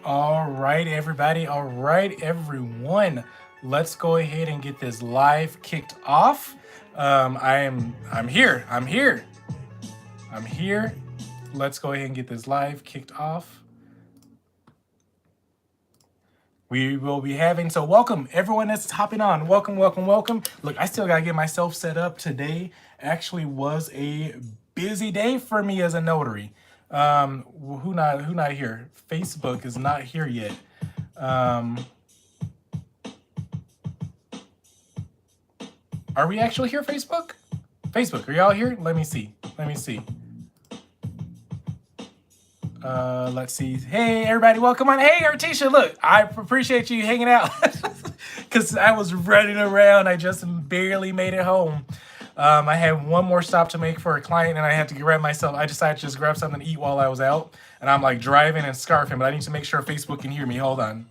All right, everybody. All right, everyone. Let's go ahead and get this live kicked off. I'm here. I'm here. I'm here. Let's go ahead and get this live kicked off. We will be having, so welcome everyone that's hopping on. Welcome, welcome, welcome. Look, I still gotta get myself set up. Today actually was a busy day for me as a notary. Who not here? Facebook is not here yet. Um, are we actually here, Facebook? Facebook, are y'all here? Let me see. Let me see. Let's see. Hey, everybody, welcome on. Hey, Artisha, look, I appreciate you hanging out because I was running around. I just barely made it home. I had one more stop to make for a client, and I had to grab myself. I decided to just grab something to eat while I was out, and I'm like driving and scarfing, but I need to make sure Facebook can hear me. Hold on.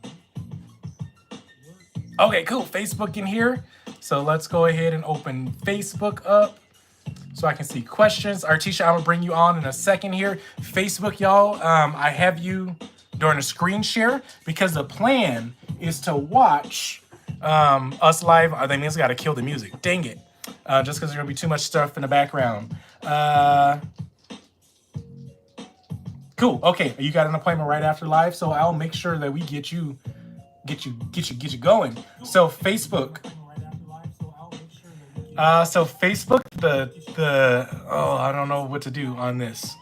Okay, cool. Facebook can hear. So let's go ahead and open Facebook up so I can see questions. Artisha, I'm gonna bring you on in a second here. Facebook, y'all, I have you during a screen share because the plan is to watch us live. I think it's gotta kill the music. Dang it. Just because there's gonna be too much stuff in the background. Cool. Okay, you got an appointment right after live, so I'll make sure that we get you going. So Facebook. So Facebook, the oh, I don't know what to do on this.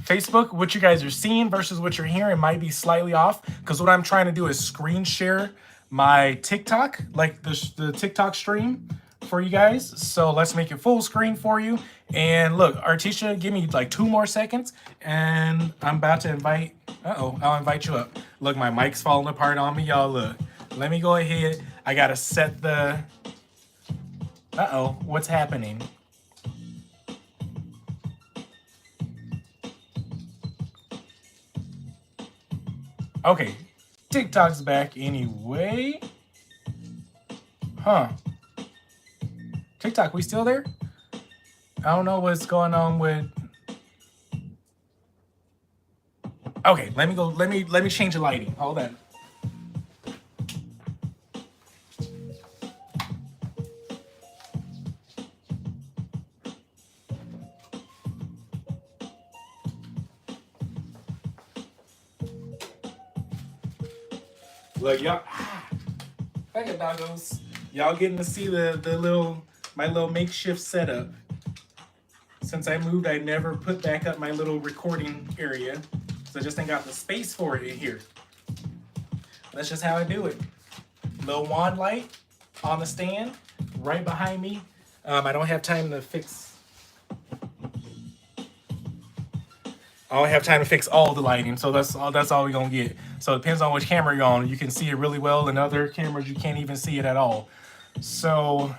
Facebook, what you guys are seeing versus what you're hearing might be slightly off because what I'm trying to do is screen share my TikTok, like the TikTok stream for you guys. So let's make it full screen for you. And look, Artisha, give me like 2 more seconds and I'm about to invite, I'll invite you up. Look, my mic's falling apart on me, y'all. Look, let me go ahead. I gotta set the, what's happening? Okay, TikTok's back anyway. Huh. TikTok, we still there? I don't know what's going on with. Okay, let me go. Let me change the lighting. Hold on. Look, y'all. Thank you, doggos. Y'all getting to see my little makeshift setup. Since I moved, I never put back up my little recording area. So I just ain't got the space for it in here. That's just how I do it. Little wand light on the stand, right behind me. I don't have time to fix. I don't have time to fix all the lighting, so that's all we're gonna get. So it depends on which camera you're on. You can see it really well, and other cameras you can't even see it at all. So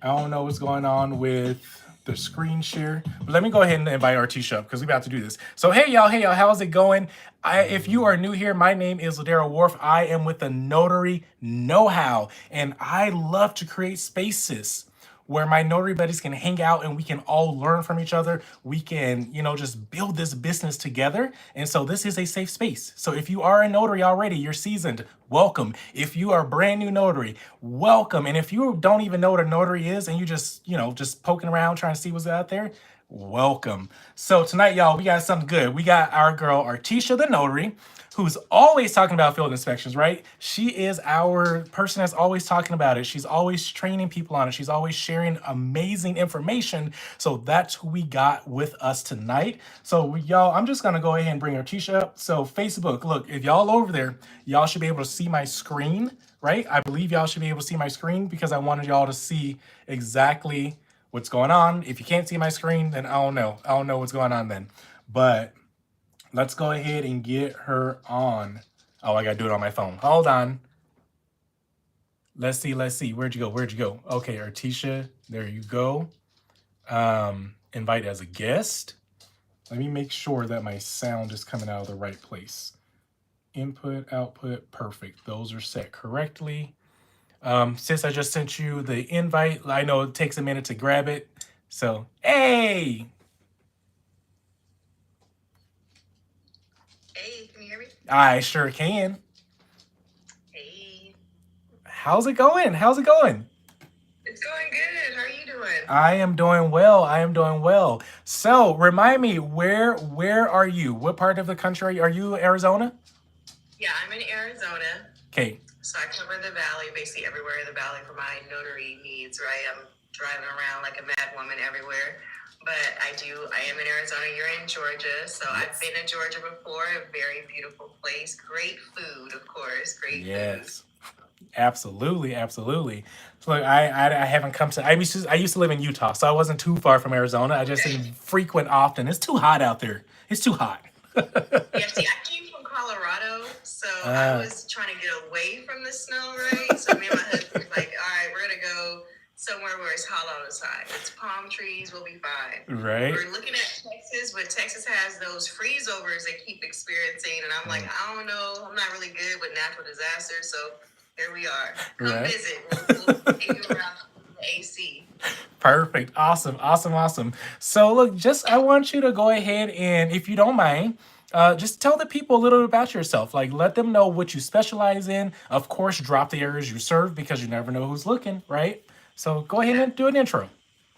I don't know what's going on with the screen share, but let me go ahead and invite Artisha up because we're about to do this. So hey y'all, how's it going? If you are new here, my name is Ladero Wharf. I am with the Notary Know-How, and I love to create spaces where my notary buddies can hang out and we can all learn from each other. We can, just build this business together. And so this is a safe space. So if you are a notary already, you're seasoned, welcome. If you are a brand new notary, welcome. And if you don't even know what a notary is and you just poking around trying to see what's out there, welcome. So tonight, y'all, we got something good. We got our girl, Artisha the Notary, who's always talking about field inspections, right? She is our person that's always talking about it. She's always training people on it. She's always sharing amazing information. So that's who we got with us tonight. So y'all, I'm just gonna go ahead and bring Artisha up. So Facebook, look, if y'all over there, y'all should be able to see my screen, right? I believe y'all should be able to see my screen because I wanted y'all to see exactly what's going on. If you can't see my screen, then I don't know. I don't know what's going on then. But let's go ahead and get her on. Oh, I gotta do it on my phone. Hold on. Let's see. Where'd you go? Okay, Artisha, there you go. Invite as a guest. Let me make sure that my sound is coming out of the right place. Input, output, perfect. Those are set correctly. Sis, I just sent you the invite. I know it takes a minute to grab it. So, hey, Hey, can you hear me? I sure can. Hey. How's it going? How's it going? It's going good. How are you doing? I am doing well. I am doing well. So, remind me, where are you? What part of the country are you? Are you Arizona? Yeah, I'm in Arizona. Okay. So I cover the valley, basically everywhere in the valley for my notary needs, right? I'm driving around like a mad woman everywhere. But I am in Arizona. You're in Georgia. So I've Yes. been in Georgia before. A very beautiful place. Great food, of course. Great food. Yes. Absolutely, absolutely. So look, I haven't come to. I used to live in Utah, so I wasn't too far from Arizona. I just Okay. didn't frequent often. It's too hot out there. It's too hot. Yeah, see, I came from Colorado, so I uh, was trying to get away from the snow, right? So me and my husband was like, all right, we're gonna go somewhere where it's hot outside. It's palm trees, we'll be fine. right, We're looking at Texas, but Texas has those freeze overs they keep experiencing, and I'm like, I don't know, I'm not really good with natural disasters, so here we are. Come right. visit. We'll take you around the AC. Perfect. Awesome. Awesome. Awesome. So look, just I want you to go ahead and, if you don't mind, just tell the people a little bit about yourself. Like, let them know what you specialize in. Of course, drop the areas you serve because you never know who's looking, right? So go ahead Yeah. and do an intro.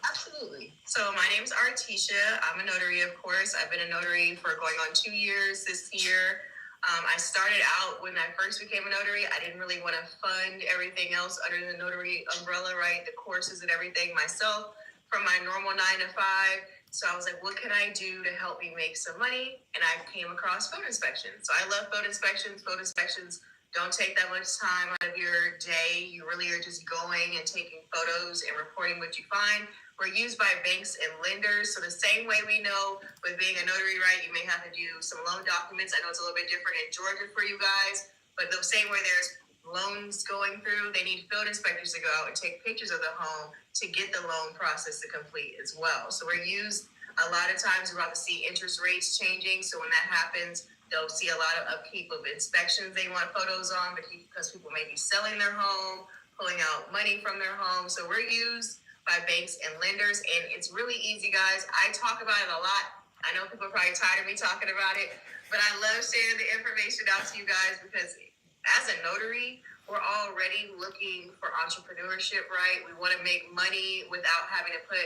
Absolutely. So my name's Artisha. I'm a notary, of course. I've been a notary for going on 2 years this year. I started out when I first became a notary. I didn't really want to fund everything else under the notary umbrella, right? The courses and everything myself from my normal 9 to 5. So I was like, what can I do to help me make some money? And I came across phone inspections. So I love phone inspections. Phone inspections don't take that much time out of your day. You really are just going and taking photos and reporting what you find. We're used by banks and lenders. So the same way we know with being a notary, right, you may have to do some loan documents. I know it's a little bit different in Georgia for you guys, but the same way there's loans going through, they need field inspectors to go out and take pictures of the home to get the loan process to complete as well. So we're used a lot of times. We're about to see interest rates changing. So when that happens, they'll see a lot of upkeep of inspections they want photos on because people may be selling their home, pulling out money from their home. So we're used by banks and lenders, and it's really easy, guys. I talk about it a lot. I know people are probably tired of me talking about it, but I love sharing the information out to you guys because as a notary, we're already looking for entrepreneurship, right? We want to make money without having to put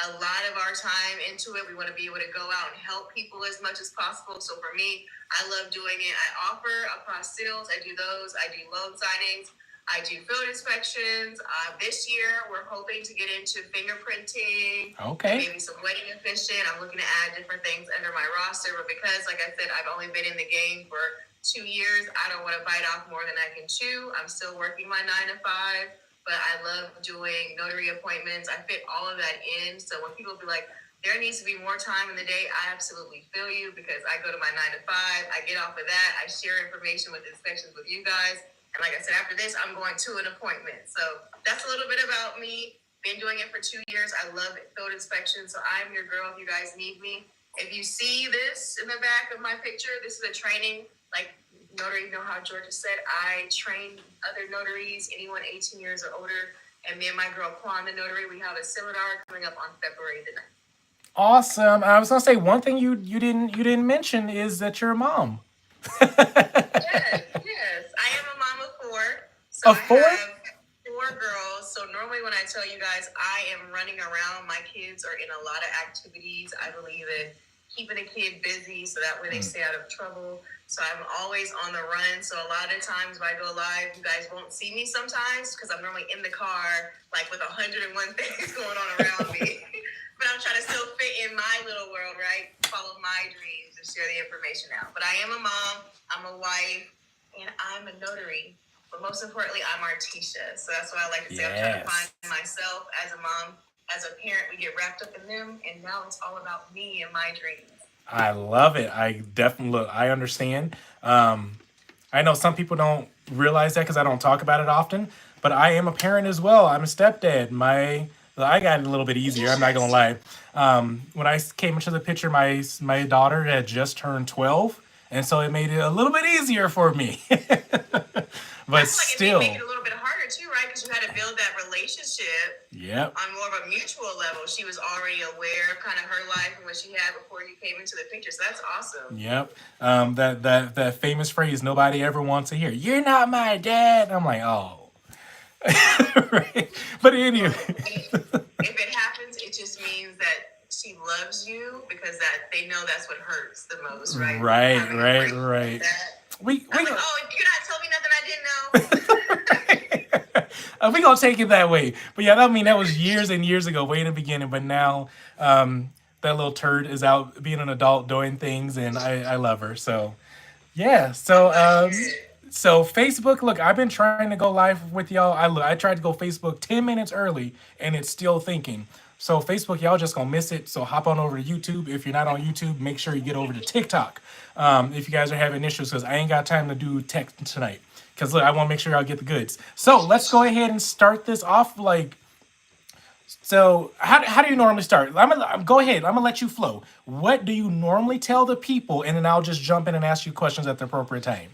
a lot of our time into it. We want to be able to go out and help people as much as possible. So for me, I love doing it. I offer apostilles. I do those. I do loan signings. I do field inspections. This year, we're hoping to get into fingerprinting and Okay. maybe some wedding officiant. I'm looking to add different things under my roster, but because, like I said, I've only been in the game for 2 years, I don't want to bite off more than I can chew. I'm still working my 9 to 5, but I love doing notary appointments. I fit all of that in. So when people be like, there needs to be more time in the day, I absolutely feel you because I go to my 9 to 5. I get off of that. I share information with inspections with you guys. And like I said, after this, I'm going to an appointment. So that's a little bit about me. Been doing it for 2 years. I love field inspections. So I'm your girl if you guys need me. If you see this in the back of my picture, this is a training. Like notary, you know how Georgia said, I train other notaries, anyone 18 years or older. And me and my girl Quan, the notary, we have a seminar coming up on February the 9th. Awesome. I was gonna say one thing you didn't mention is that you're a mom. Yes, yes. I am a mom of four. So Of I four? have 4 girls. So normally when I tell you guys I am running around, my kids are in a lot of activities. I believe in keeping a kid busy so that way they stay out of trouble. So I'm always on the run. So a lot of times when I go live, you guys won't see me sometimes because I'm normally in the car, like with 101 things going on around me. But I'm trying to still fit in my little world, right? Follow my dreams and share the information out. But I am a mom, I'm a wife, and I'm a notary. But most importantly, I'm Artisha. So that's why I like to say I'm trying to find Yes. myself as a mom, as a parent. We get wrapped up in them, and now it's all about me and my dreams. I love it. I definitely look. I understand. I know some people don't realize that because I don't talk about it often, but I am a parent as well. I'm a stepdad. I got it a little bit easier. I'm not gonna Interesting. lie. When I came into the picture, my daughter had just turned 12, and so it made it a little bit easier for me. I But feel like it may make still, it a little bit harder too, right? Because because you had to build that relationship Yep. on more of a mutual level. She was already aware of kind of her life and what she had before you came into the picture. So that's awesome. Yep. That famous phrase nobody ever wants to hear. You're not my dad. I'm like, oh. Right. But anyway. Well, if it happens, it just means that she loves you because that they know that's what hurts the most, right? Right. I'm like, oh, you're not telling me nothing I didn't know. We gonna take it that way. But yeah, that was years and years ago, way in the beginning. But now, that little turd is out being an adult, doing things, and I love her. So yeah. So Facebook. Look, I've been trying to go live with y'all. I tried to go Facebook 10 minutes early, and it's still thinking. So Facebook, y'all just gonna miss it. So hop on over to YouTube. If you're not on YouTube, make sure you get over to TikTok. If you guys are having issues, because I ain't got time to do tech tonight. Because look, I want to make sure I'll get the goods. So let's go ahead and start this off. So how do you normally start? Go ahead. I'm gonna let you flow. What do you normally tell the people, and then I'll just jump in and ask you questions at the appropriate time.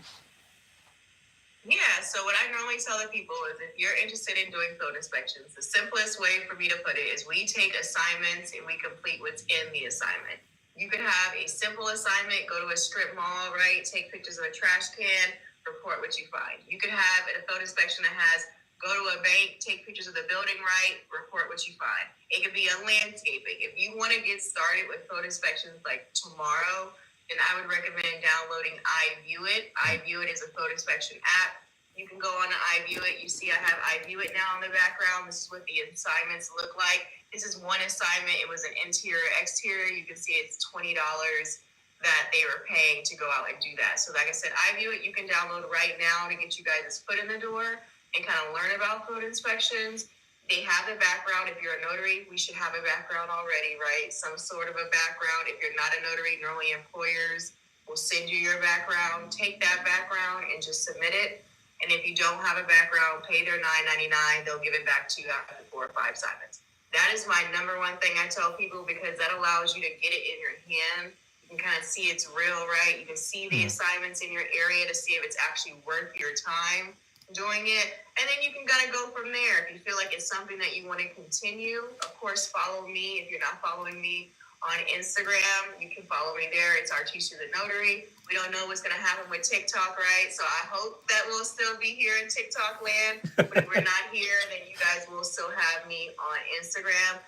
Yeah, so what I normally tell the people is if you're interested in doing field inspections, the simplest way for me to put it is we take assignments and we complete what's in the assignment. You could have a simple assignment, go to a strip mall, right? Take pictures of a trash can, report what you find. You could have a field inspection that has go to a bank, take pictures of the building, right? Report what you find. It could be a landscaping. If you want to get started with field inspections like tomorrow, then I would recommend downloading iViewIt. iViewIt is a field inspection app. You can go on to iViewIt. You see I have iViewIt now in the background. This is what the assignments look like. This is one assignment. It was an interior, exterior. You can see it's $20 that they were paying to go out and do that. So like I said, iViewIt you can download right now to get you guys' foot in the door and kind of learn about field inspections. They have a background. If you're a notary, we should have a background already, right? Some sort of a background. If you're not a notary, normally employers will send you your background. Take that background and just submit it. And if you don't have a background, pay their $9.99. They'll give it back to you after 4 or 5 assignments. That is my number one thing I tell people because that allows you to get it in your hand. You can kind of see it's real, right? You can see the assignments in your area to see if it's actually worth your time doing it, and then you can kind of go from there. If you feel like it's something that you want to continue, of course, follow me. If you're not following me on Instagram, you can follow me there. It's Artisha the Notary. We don't know what's going to happen with TikTok, right? So I hope that we'll still be here in TikTok land. But if we're not here, then you guys will still have me on Instagram.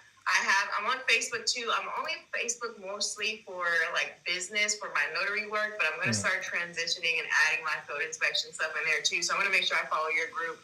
I'm on Facebook too. I'm only on Facebook mostly for like business, for my notary work, but I'm going to start transitioning and adding my field inspection stuff in there too. So I'm going to make sure I follow your group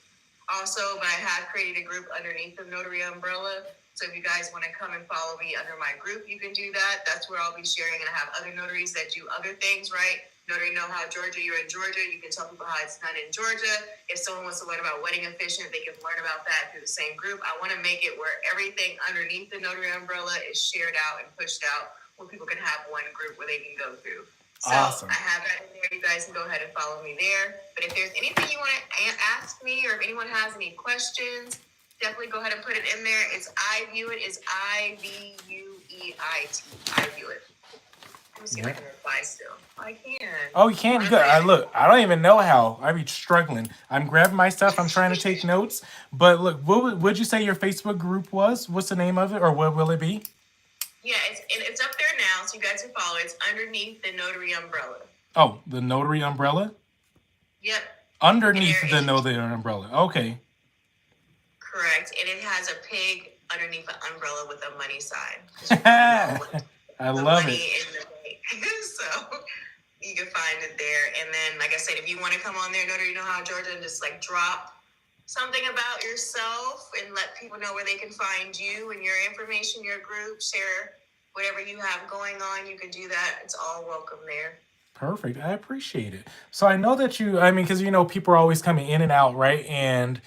also, but I have created a group underneath the Notary umbrella. So if you guys want to come and follow me under my group, you can do that. That's where I'll be sharing, and I have other notaries that do other things, right? Notary Know How Georgia, you're in Georgia. You can tell people how it's done in Georgia. If someone wants to learn about wedding officiant, they can learn about that through the same group. I want to make it where everything underneath the Notary umbrella is shared out and pushed out where people can have one group where they can go through. So Awesome. I have that in there. You guys can go ahead and follow me there. But if there's anything you want to ask me or if anyone has any questions, definitely go ahead and put it in there. It's iViewIt. It's IVUEIT. iViewIt. Let me see if I can reply still. I can. Oh, you can? Good. I don't even know how. I be struggling. I'm grabbing my stuff. I'm trying to take notes. But look, what would you say your Facebook group was? What's the name of it, or what will it be? Yeah, it's up there now, so you guys can follow. It's underneath the Notary umbrella. Oh, the Notary umbrella? Yep. Underneath the Notary umbrella. Okay. Correct. And it has a pig underneath the umbrella with a money sign. I love it. So you can find it there. And then, like I said, if you want to come on there, Notary Know How Georgia, and just like drop something about yourself and let people know where they can find you and your information, your group, share whatever you have going on, you can do that. It's all welcome there. Perfect. I appreciate it. So I know that because people are always coming in and out, right? And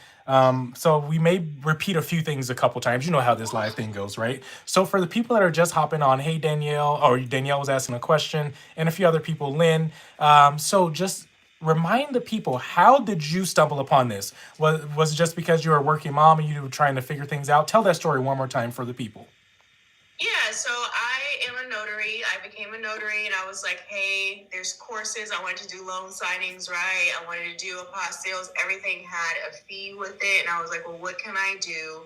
so we may repeat a few things a couple times. You know how this live thing goes, right? So for the people that are just hopping on, hey, Danielle, or Danielle was asking a question, and a few other people, Lynn. So just remind the people, how did you stumble upon this? Was it just because you were a working mom and you were trying to figure things out? Tell that story one more time for the people. Yeah, so I am a notary. I became a notary and I was like, hey, there's courses. I wanted to do loan signings, right? I wanted to do apostilles. Everything had a fee with it. And I was like, well, what can I do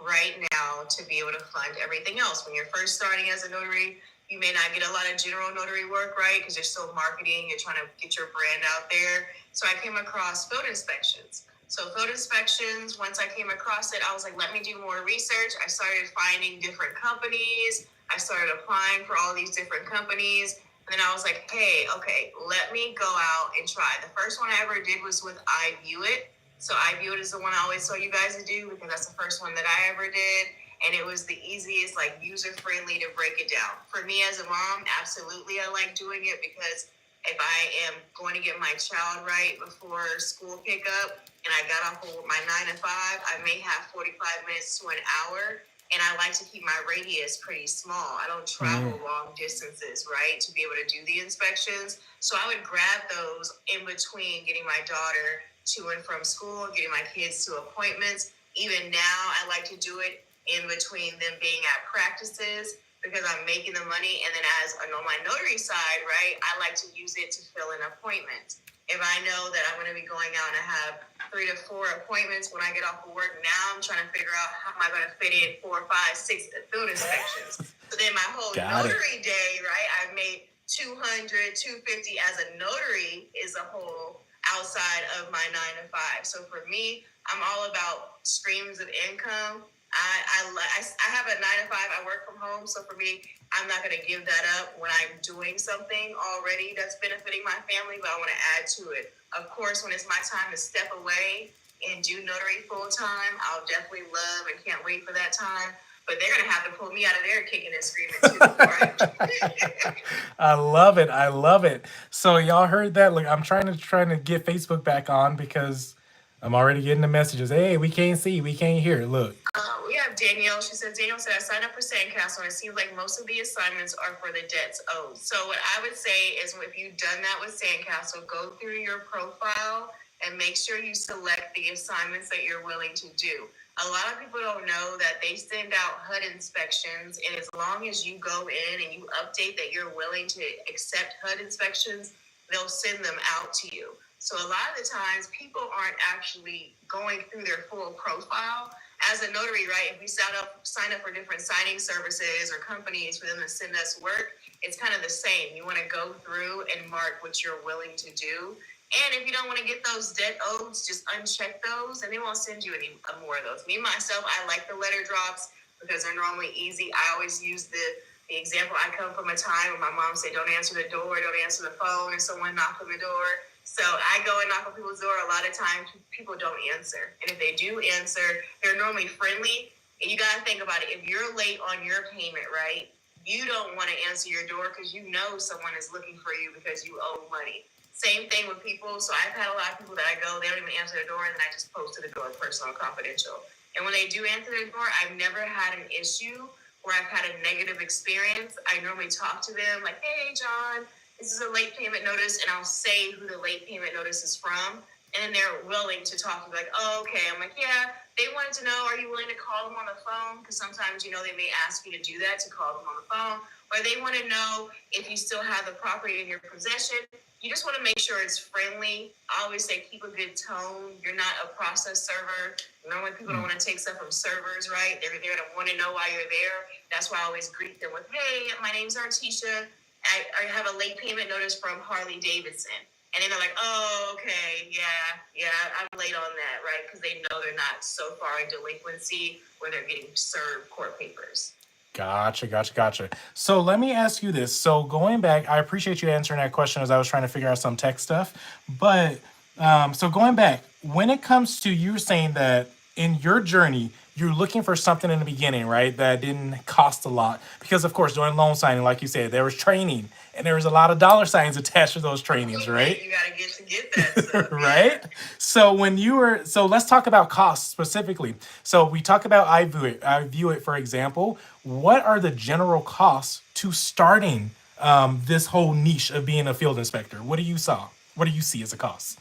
right now to be able to fund everything else? When you're first starting as a notary, you may not get a lot of general notary work, right? Because you're still marketing, you're trying to get your brand out there. So I came across field inspections. So field inspections, once I came across it, I was like, let me do more research. I started finding different companies. I started applying for all these different companies. And then I was like, hey, okay, let me go out and try. The first one I ever did was with iViewIt. So iViewIt is the one I always tell you guys to do because that's the first one that I ever did. And it was the easiest, like user-friendly to break it down. For me as a mom, absolutely I like doing it because if I am going to get my child right before school pickup and I got off of my 9 to 5, I may have 45 minutes to an hour. And I like to keep my radius pretty small. I don't travel long distances, right, to be able to do the inspections. So I would grab those in between getting my daughter to and from school, getting my kids to appointments. Even now, I like to do it in between them being at practices because I'm making the money. And then as on my notary side, right, I like to use it to fill in appointments. If I know that I'm going to be going out and I have 3 to 4 appointments when I get off of work, now I'm trying to figure out how am I going to fit in 4, 5, 6 field inspections. So then my whole notary day, right, I've made 200, 250 as a notary is a whole outside of my 9 to 5. So for me, I'm all about streams of income. I have a 9 to 5. I work from home, so for me, I'm not going to give that up when I'm doing something already that's benefiting my family, but I want to add to it. Of course, when it's my time to step away and do notary full time, I'll definitely love and can't wait for that time. But they're going to have to pull me out of there kicking and screaming too. Before I love it. I love it. So y'all heard that? Like I'm trying to get Facebook back on because I'm already getting the messages. Hey, we can't see, we can't hear. Look. We have Danielle. She says, Danielle said, I signed up for Sandcastle and it seems like most of the assignments are for the debts owed. So what I would say is if you've done that with Sandcastle, go through your profile and make sure you select the assignments that you're willing to do. A lot of people don't know that they send out HUD inspections, and as long as you go in and you update that you're willing to accept HUD inspections, they'll send them out to you. So a lot of the times people aren't actually going through their full profile. As a notary, right, if we sign up for different signing services or companies for them to send us work, it's kind of the same. You want to go through and mark what you're willing to do. And if you don't want to get those debt odes, just uncheck those and they won't send you any more of those. Me, myself, I like the letter drops because they're normally easy. I always use the example. I come from a time when my mom said, don't answer the door, don't answer the phone, and someone knocked on the door. So I go and knock on people's door. A lot of times people don't answer. And if they do answer, they're normally friendly. And you got to think about it. If you're late on your payment, right, you don't want to answer your door because you know someone is looking for you because you owe money. Same thing with people. So I've had a lot of people that I go, they don't even answer the door, and then I just post to the door, personal, confidential. And when they do answer the door, I've never had an issue where I've had a negative experience. I normally talk to them like, hey, John, this is a late payment notice, and I'll say who the late payment notice is from. And then they're willing to talk to me like, oh, okay. I'm like, yeah, they wanted to know, are you willing to call them on the phone? Because sometimes, you know, they may ask you to do that, to call them on the phone. Or they want to know if you still have the property in your possession. You just want to make sure it's friendly. I always say keep a good tone. You're not a process server. Normally people don't want to take stuff from servers, right? They're going to want to know why you're there. That's why I always greet them with, hey, my name's Artisha. I have a late payment notice from Harley Davidson. And then they're like, oh, okay, yeah, I'm late on that, right? Because they know they're not so far in delinquency where they're getting served court papers. Gotcha. So let me ask you this. So going back, I appreciate you answering that question as I was trying to figure out some tech stuff. But so going back, when it comes to you saying that in your journey, you're looking for something in the beginning, right? That didn't cost a lot. Because of course, during loan signing, like you said, there was training and there was a lot of dollar signs attached to those trainings, right? You gotta get that stuff. Right? Yeah. So let's talk about costs specifically. So we talk about I view it for example. What are the general costs to starting this whole niche of being a field inspector? What do you see as a cost?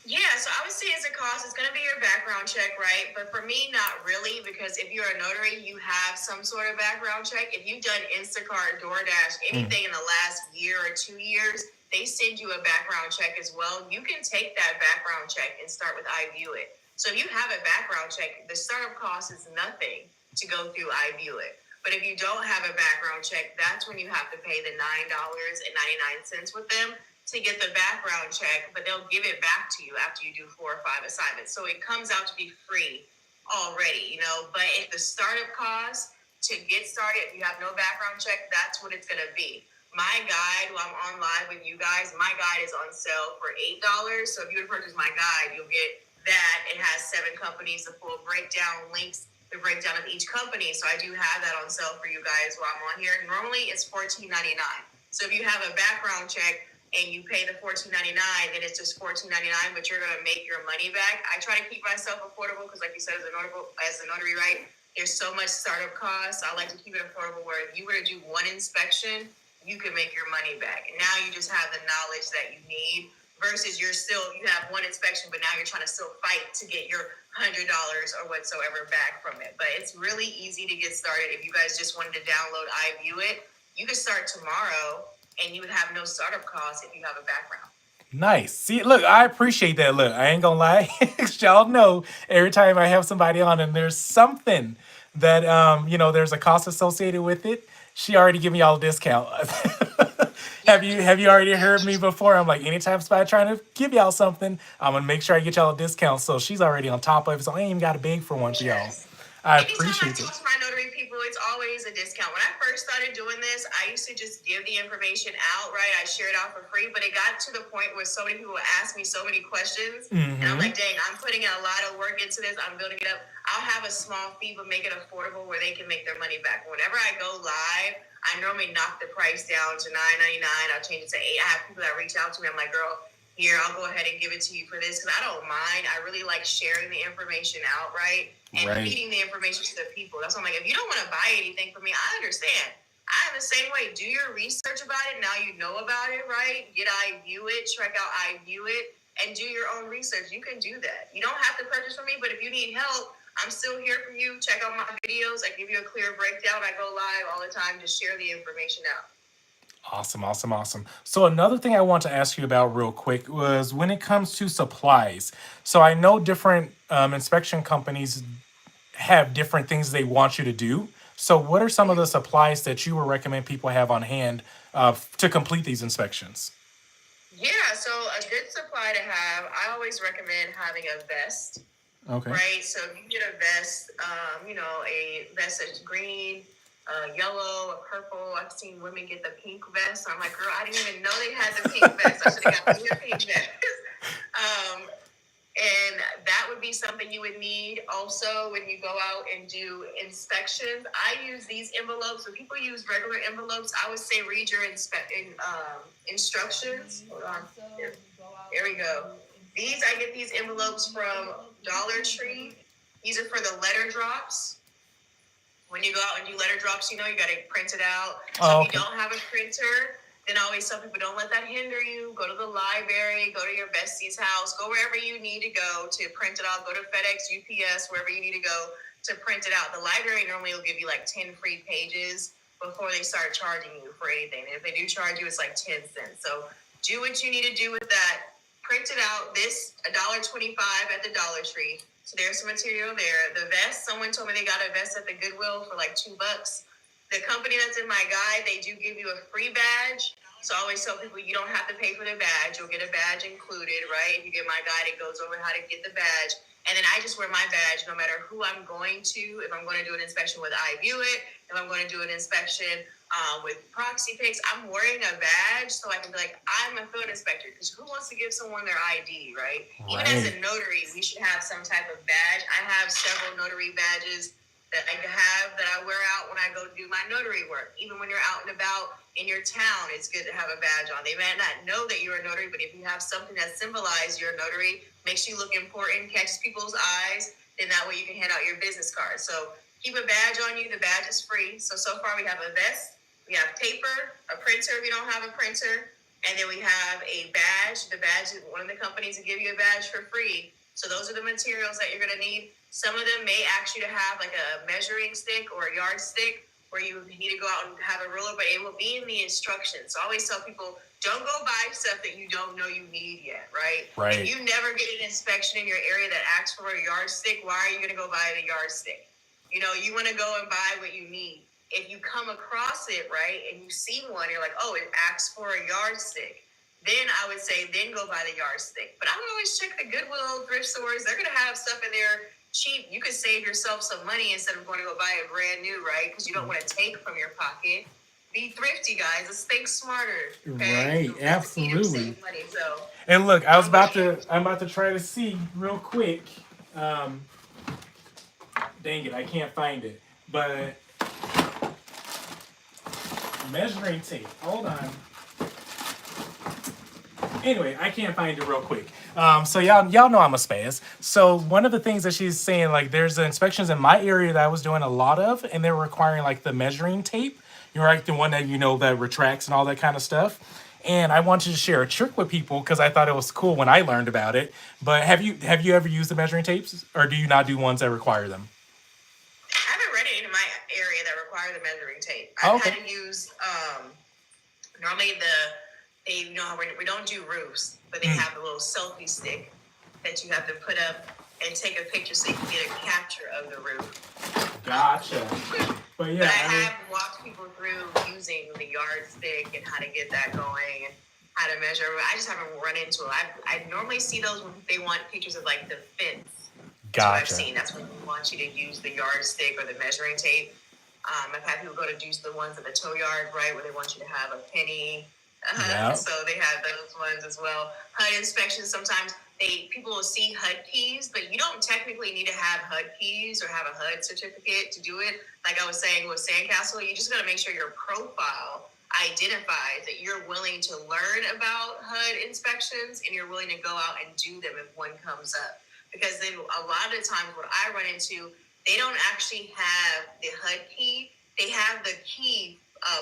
Yeah, so I would say as a cost, it's going to be your background check, right? But for me, not really, because if you're a notary, you have some sort of background check. If you've done Instacart, DoorDash, anything in the last year or 2 years, they send you a background check as well. You can take that background check and start with iView It. So if you have a background check, the startup cost is nothing to go through iView It. But if you don't have a background check, that's when you have to pay the $9.99 with them to get the background check, but they'll give it back to you after you do 4 or 5 assignments. So it comes out to be free already, but if the startup cost to get started, if you have no background check, that's what it's going to be. My guide, while I'm on live with you guys, my guide is on sale for $8. So if you would purchase my guide, you'll get that. It has 7 companies, the full breakdown, links, the breakdown of each company. So I do have that on sale for you guys while I'm on here. Normally it's $14.99. So if you have a background check and you pay the $14.99, then it's just $14.99, but you're going to make your money back. I try to keep myself affordable because, like you said, as a notary, right, there's so much startup costs. I like to keep it affordable where if you were to do one inspection, you can make your money back. And now you just have the knowledge that you need versus you have one inspection, but now you're trying to still fight to get your $100 or whatsoever back from it. But it's really easy to get started. If you guys just wanted to download iView It, you can start tomorrow and you would have no startup costs if you have a background. Nice. See, look, I appreciate that. Look, I ain't gonna lie. Y'all know every time I have somebody on and there's something that there's a cost associated with it, she already give me y'all a discount. Have you already heard me before? I'm like, anytime somebody trying to give y'all something, I'm gonna make sure I get y'all a discount. So she's already on top of it. So I ain't even gotta beg for one for y'all. I Anytime I appreciate it. talk to my notary people, it's always a discount. When I first started doing this, I used to just give the information out, right? I share it out for free, but it got to the point where so many people would ask me so many questions. And I'm like, dang, I'm putting in a lot of work into this. I'm building it up. I'll have a small fee, but make it affordable where they can make their money back. Whenever I go live, I normally knock the price down to $9.99. I'll change it to $8. I have people that reach out to me. I'm like, girl, here, I'll go ahead and give it to you for this because I don't mind. I really like sharing the information out, right? And feeding the information to the people. That's why I'm like, if you don't want to buy anything from me, I understand. I'm the same way. Do your research about it. Now you know about it, right? Get iView It, check out iView It, and do your own research. You can do that. You don't have to purchase from me, but if you need help, I'm still here for you. Check out my videos. I give you a clear breakdown. I go live all the time to share the information out. Awesome, awesome, awesome. So another thing I want to ask you about real quick was when it comes to supplies. So I know different inspection companies have different things they want you to do. So what are some of the supplies that you would recommend people have on hand to complete these inspections? Yeah, so a good supply to have, I always recommend having a vest. Okay. Right, so if you get a vest, a vest that's green, yellow, a purple. I've seen women get the pink vest. So I'm like, girl, I didn't even know they had the pink vest. I should have got me a pink vest. And that would be something you would need. Also, when you go out and do inspections, I use these envelopes. When people use regular envelopes, I would say read your instructions. Hold on. There we go. I get these envelopes from Dollar Tree. These are for the letter drops. When you go out and do letter drops, you got to print it out. So if you don't have a printer, then I always tell people, don't let that hinder you. Go to the library, go to your bestie's house, go wherever you need to go to print it out. Go to FedEx, UPS, wherever you need to go to print it out. The library normally will give you like 10 free pages before they start charging you for anything. And if they do charge you, it's like 10 cents. So do what you need to do with that. Print it out. This $1.25 at the Dollar Tree. So there's some material there. The vest, someone told me they got a vest at the Goodwill for like $2. The company that's in my guide, they do give you a free badge. So I always tell people you don't have to pay for the badge. You'll get a badge included, right? If you get my guide, it goes over how to get the badge. And then I just wear my badge no matter who I'm going to. If I'm going to do an inspection with iView It, if I'm going to do an inspection with Proxy Picks, I'm wearing a badge so I can be like, I'm a field inspector. Because who wants to give someone their ID, right? Even as a notary, we should have some type of badge. I have several notary badges that I wear out when I go do my notary work. Even when you're out and about in your town, it's good to have a badge on. They may not know that you're a notary, but if you have something that symbolizes you're a notary, makes you look important, catches people's eyes, then that way you can hand out your business card. So keep a badge on you. The badge is free. So far we have a vest, we have paper, a printer if you don't have a printer, and then we have a badge. The badge is one of the companies that give you a badge for free. So those are the materials that you're going to need. Some of them may ask you to have like a measuring stick or a yardstick where you need to go out and have a ruler, but it will be in the instructions. So I always tell people, don't go buy stuff that you don't know you need yet, right? Right. If you never get an inspection in your area that asks for a yardstick, why are you going to go buy the yardstick? You know, you want to go and buy what you need. If you come across it, right, and you see one, you're like, oh, it asks for a yardstick. Then I would say, then go buy the yardstick. But I would always check the Goodwill thrift stores. They're going to have stuff in there cheap. You could save yourself some money instead of going to go buy it brand new, right? Because you don't want to take from your pocket. Be thrifty, guys. Let's think smarter. Okay? Right, absolutely. Money, so. And look, I'm about to try to see real quick. Dang it, I can't find it. But measuring tape. Hold on. Anyway, I can't find it real quick. So y'all know I'm a spaz. So one of the things that she's saying, like, there's the inspections in my area that I was doing a lot of, and they're requiring like the measuring tape. You're right, the one that that retracts and all that kind of stuff. And I wanted to share a trick with people because I thought it was cool when I learned about it. But have you ever used the measuring tapes, or do you not do ones that require them? I haven't read it in my area that require the measuring tape. Oh, I've okay. had to use normally we don't do roofs, but they have a little selfie stick that you have to put up and take a picture so you can get a capture of the roof. Gotcha. But yeah, But I have walked people through using the yardstick and how to get that going and how to measure. I just haven't run into it. I normally see those when they want pictures of like the fence. That's what I've seen. That's when they want you to use the yardstick or the measuring tape. I've had people go to do the ones at the tow yard, right, where they want you to have a penny. Yep. So they have those ones as well. HUD inspections, sometimes people will see HUD keys, but you don't technically need to have HUD keys or have a HUD certificate to do it. Like I was saying with Sandcastle, you just got to make sure your profile identifies that you're willing to learn about HUD inspections and you're willing to go out and do them if one comes up. Because then a lot of the times what I run into, they don't actually have the HUD key. They have the key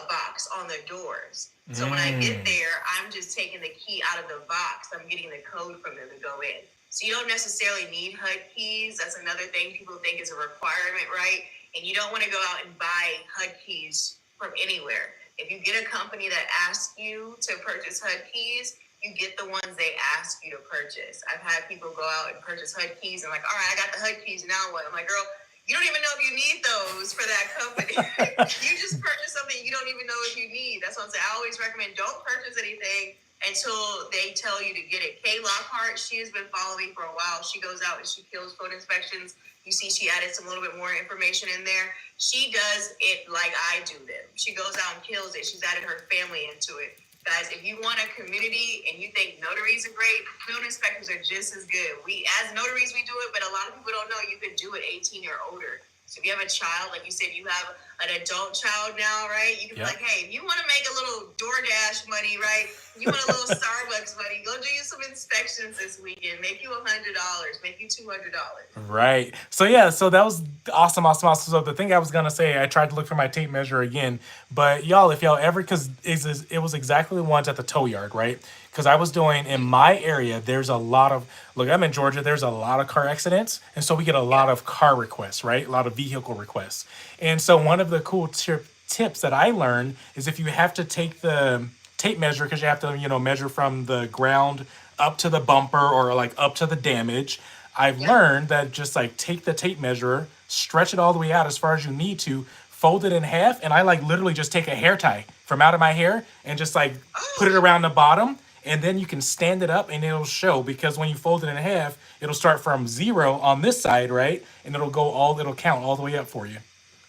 box on the doors. So when I get there, I'm just taking the key out of the box. I'm getting the code from them to go in. So you don't necessarily need HUD keys. That's another thing people think is a requirement, right? And you don't want to go out and buy HUD keys from anywhere. If you get a company that asks you to purchase HUD keys, you get the ones they ask you to purchase. I've had people go out and purchase HUD keys and like, all right, I got the HUD keys, now what? I'm like, girl, you don't even know if you need those for that company. You just purchase something you don't even know if you need. That's what I'm saying. I always recommend don't purchase anything until they tell you to get it. Kay Lockhart, she has been following me for a while. She goes out and she kills code inspections. You see she added some little bit more information in there. She does it like I do them. She goes out and kills it. She's added her family into it. Guys, if you want a community and you think notaries are great, field inspectors are just as good. We, as notaries, we do it, but a lot of people don't know you can do it 18 or older. So if you have a child, like you said, you have an adult child now, right? You can be like, hey, if you want to make a little DoorDash money, right? You want a little Starbucks money, go do you some inspections this weekend. Make you $100, make you $200. Right. So yeah, so that was awesome. So the thing I was gonna say, I tried to look for my tape measure again, but y'all, if y'all ever, because it was exactly the ones at the tow yard, right? Because I was doing in my area, there's a lot of, look, I'm in Georgia, there's a lot of car accidents, and so we get a lot of car requests, right? A lot of vehicle requests. And so one of the cool tips that I learned is if you have to take the tape measure, because you have to, measure from the ground up to the bumper or like up to the damage. I've learned that just like take the tape measure, stretch it all the way out as far as you need to, fold it in half, and I like literally just take a hair tie from out of my hair and just like put it around the bottom, and then you can stand it up and it'll show, because when you fold it in half, it'll start from 0 on this side, right? And it'll count all the way up for you.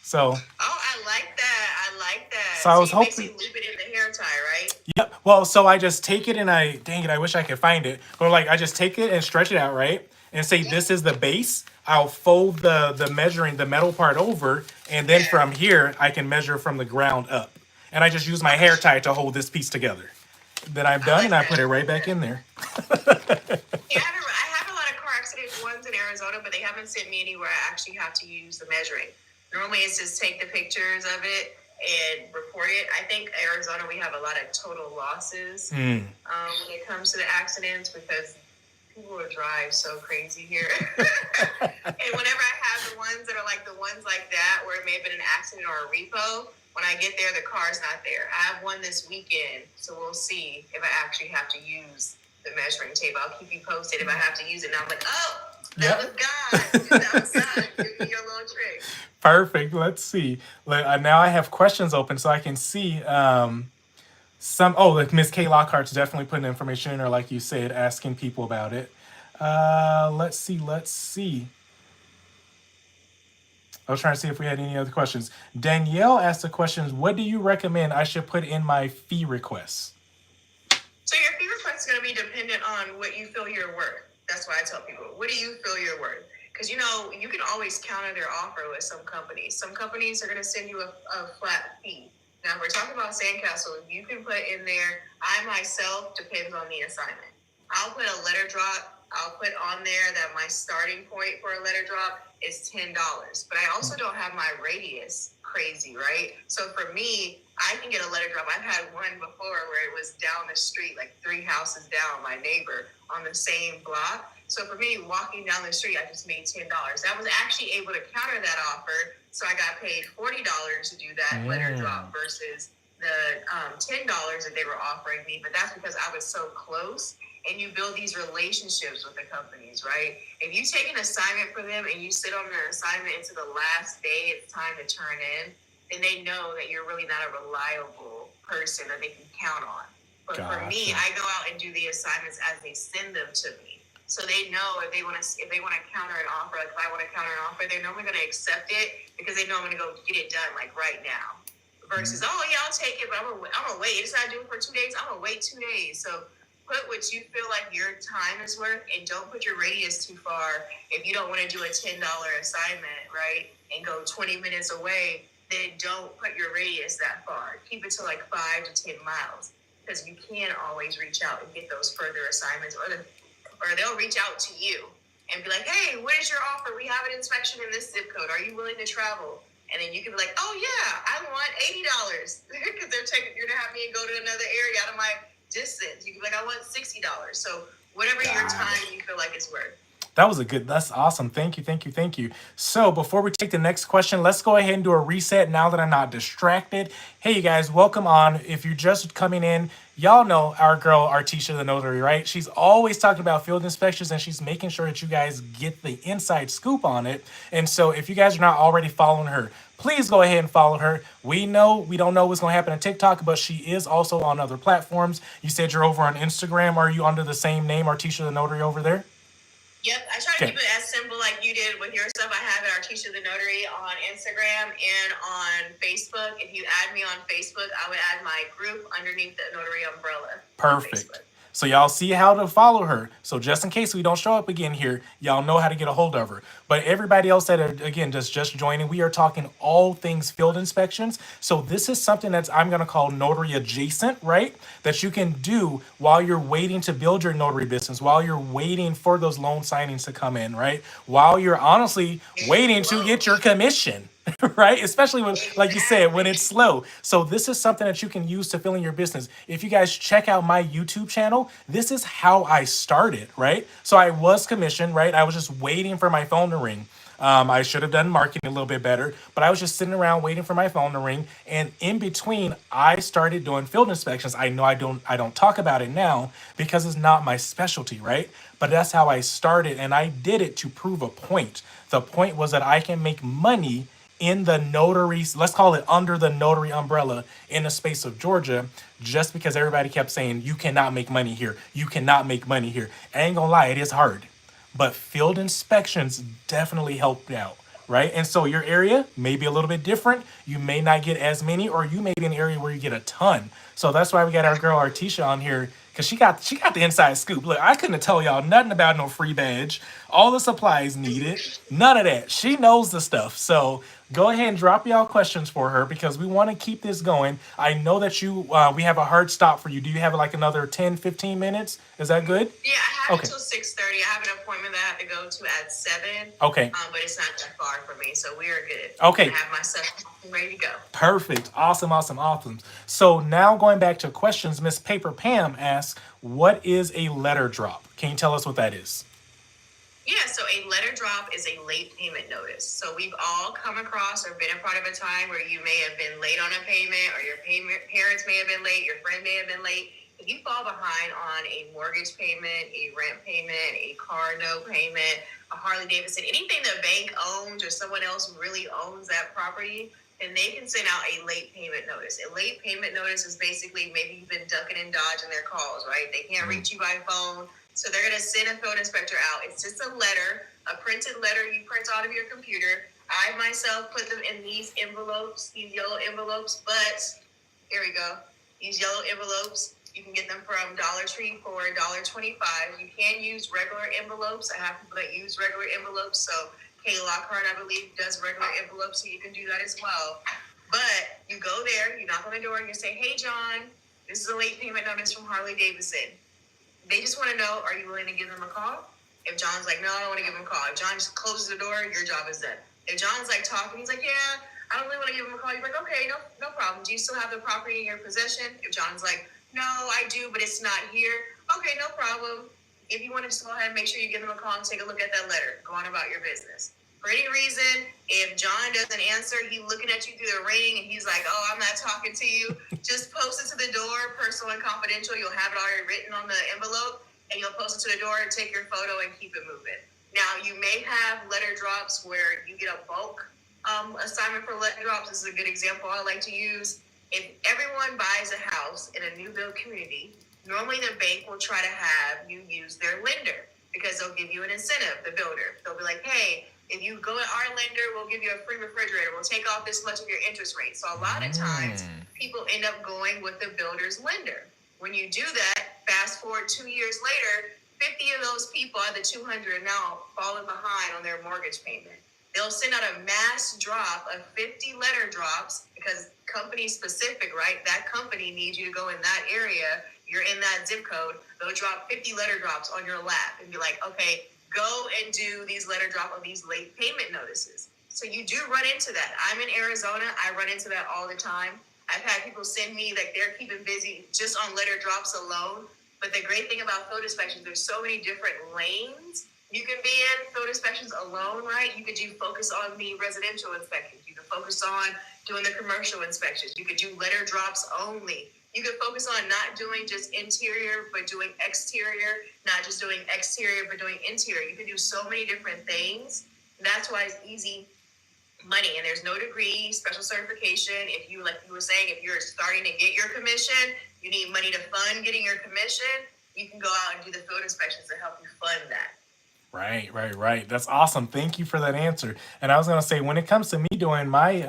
So. Oh, I like that. So I was hoping. Basically loop it in the hair tie, right? Yep. Well, so I just take it and dang it, I wish I could find it. But like I just take it and stretch it out, right? And say this is the base. I'll fold the metal part over, and then from here I can measure from the ground up. And I just use my hair tie to hold this piece together. Then I'm done, and I put it right back in there. Yeah, I have a lot of car accident ones in Arizona, but they haven't sent me anywhere I actually have to use the measuring. Normally it's just take the pictures of it and report it. I think Arizona, we have a lot of total losses when it comes to the accidents, because People would drive so crazy here. And whenever I have the ones that are like the ones like that, where it may have been an accident or a repo, when I get there, the car's not there. I have one this weekend, so we'll see if I actually have to use the measuring tape. I'll keep you posted if I have to use it. And I'm like, oh, that was God. That was God. Give me your little trick. Perfect. Let's see. Now I have questions open so I can see some. Oh, like Miss Kay Lockhart's definitely putting information in there, like you said, asking people about it. Let's see. Let's see. I was trying to see if we had any other questions. Danielle asked the questions. What do you recommend I should put in my fee requests? So your fee request is going to be dependent on what you feel you're worth. That's why I tell people, what do you feel you're worth? Because, you know, you can always counter their offer with some companies. Some companies are going to send you a flat fee. Now, if we're talking about Sandcastle, you can put in there, I myself, depends on the assignment. I'll put a letter drop. I'll put on there that my starting point for a letter drop is $10. But I also don't have my radius crazy, right? So for me, I can get a letter drop. I've had one before where it was down the street, like 3 houses down, my neighbor on the same block. So for me, walking down the street, I just made $10. I was actually able to counter that offer. So I got paid $40 to do that letter drop versus the $10 that they were offering me. But that's because I was so close. And you build these relationships with the companies, right? If you take an assignment for them and you sit on their assignment into the last day it's time to turn in, then they know that you're really not a reliable person that they can count on. But for me, I go out and do the assignments as they send them to me. So they know if they want to counter an offer, like if I want to counter an offer, they're normally going to accept it because they know I'm going to go get it done like right now. Versus, oh yeah, I'll take it, but I'm gonna wait. It's not due for 2 days. I'm gonna wait 2 days. So put what you feel like your time is worth and don't put your radius too far. If you don't want to do a $10 assignment, right, and go 20 minutes away, then don't put your radius that far. Keep it to like 5 to 10 miles because you can always reach out and get those further assignments or they'll reach out to you and be like, hey, what is your offer? We have an inspection in this zip code. Are you willing to travel? And then you can be like, oh yeah, I want $80 because you're gonna have me go to another area out of my distance. You can be like, I want $60. So whatever your time you feel like it's worth. That's awesome. Thank you, thank you, thank you. So before we take the next question, let's go ahead and do a reset now that I'm not distracted. Hey, you guys, welcome on. If you're just coming in, y'all know our girl, Artisha the Notary, right? She's always talking about field inspections and she's making sure that you guys get the inside scoop on it. And so if you guys are not already following her, please go ahead and follow her. We don't know what's going to happen on TikTok, but she is also on other platforms. You said you're over on Instagram. Are you under the same name, Artisha the Notary, over there? Yep, I try to keep it as simple like you did with your stuff. I have it, Artisha the Notary, on Instagram and on Facebook. If you add me on Facebook, I would add my group underneath the Notary umbrella. Perfect. So y'all see how to follow her. So just in case we don't show up again here, y'all know how to get a hold of her. But everybody else that are, again, just joining, we are talking all things field inspections. So this is something that I'm going to call notary adjacent, right? That you can do while you're waiting to build your notary business, while you're waiting for those loan signings to come in, right? While you're honestly waiting to get your commission. Right? Especially when, like you said, when it's slow. So this is something that you can use to fill in your business. If you guys check out my YouTube channel, this is how I started, right? So I was commissioned, right? I was just waiting for my phone to ring. I should have done marketing a little bit better, but I was just sitting around waiting for my phone to ring. And in between, I started doing field inspections. I know I don't talk about it now because it's not my specialty, right? But that's how I started, and I did it to prove a point. The point was that I can make money in the notary, let's call it under the notary umbrella in the space of Georgia, just because everybody kept saying, you cannot make money here. You cannot make money here. I ain't gonna lie, it is hard. But field inspections definitely helped out, right? And so your area may be a little bit different. You may not get as many, or you may be in an area where you get a ton. So that's why we got our girl Artisha on here, because she got the inside scoop. Look, I couldn't tell y'all nothing about no free badge. All the supplies needed, none of that. She knows the stuff. So Go ahead and drop y'all questions for her because we want to keep this going. I know that we have a hard stop for you. Do you have like another 10, 15 minutes? Is that good? Yeah, I have Okay. until 6:30. I have an appointment that I have to go to at 7. Okay. But it's not that far for me, so we are good. Okay. I have my stuff ready to go. Perfect. Awesome, awesome, awesome. So now going back to questions, Miss Paper Pam asks, what is a letter drop? Can you tell us what that is? Yeah, so a letter drop is a late payment notice. So we've all come across or been a part of a time where you may have been late on a payment, or your parents may have been late, your friend may have been late. If you fall behind on a mortgage payment, a rent payment, a car note payment, a Harley Davidson, anything the bank owns or someone else really owns that property, then they can send out a late payment notice. A late payment notice is basically maybe you've been ducking and dodging their calls, right? They can't reach you by phone. So they're going to send a field inspector out. It's just a letter, a printed letter you print out of your computer. I myself put them in these envelopes, these yellow envelopes, but here we go. These yellow envelopes, you can get them from Dollar Tree for $1.25. You can use regular envelopes. I have people that use regular envelopes. So Kay Lockhart, I believe, does regular envelopes, so you can do that as well. But you go there, you knock on the door, and you say, hey, John, this is a late payment notice from Harley Davidson. They just want to know, are you willing to give them a call? If John's like, no, I don't want to give him a call. If John just closes the door, your job is done. If John's like talking, he's like, yeah, I don't really want to give him a call. You're like, okay, no problem. Do you still have the property in your possession? If John's like, no, I do, but it's not here. Okay, no problem. If you want to just go ahead and make sure you give him a call and take a look at that letter, go on about your business. For any reason, if John doesn't answer, he's looking at you through the ring and he's like, oh, I'm not talking to you. Just post it to the door, personal and confidential. You'll have it already written on the envelope, and you'll post it to the door and take your photo and keep it moving. Now, you may have letter drops where you get a bulk assignment for letter drops. This is a good example I like to use. If everyone buys a house in a new build community, normally the bank will try to have you use their lender because they'll give you an incentive, the builder. They'll be like, hey, if you go at our lender, we'll give you a free refrigerator. We'll take off this much of your interest rate. So a lot of times, people end up going with the builder's lender. When you do that, fast forward 2 years later, 50 of those people out of the 200 now falling behind on their mortgage payment. They'll send out a mass drop of 50 letter drops because company specific, right? That company needs you to go in that area. You're in that zip code. They'll drop 50 letter drops on your lap and be like, okay, go and do these letter drop of these late payment notices. So you do run into that. I'm in Arizona. I run into that all the time. I've had people send me like they're keeping busy just on letter drops alone. But the great thing about field inspections, there's so many different lanes you can be in. Field inspections alone, right? You could do focus on the residential inspections. You can focus on doing the commercial inspections. You could do letter drops only. You could focus on not doing just interior, but doing exterior, not just doing exterior, but doing interior. You can do so many different things. That's why it's easy money, and there's no degree, special certification. If you, like you were saying, if you're starting to get your commission, you need money to fund getting your commission, you can go out and do the field inspections to help you fund that. Right, right, right. That's awesome. Thank you for that answer. And I was gonna say, when it comes to me doing my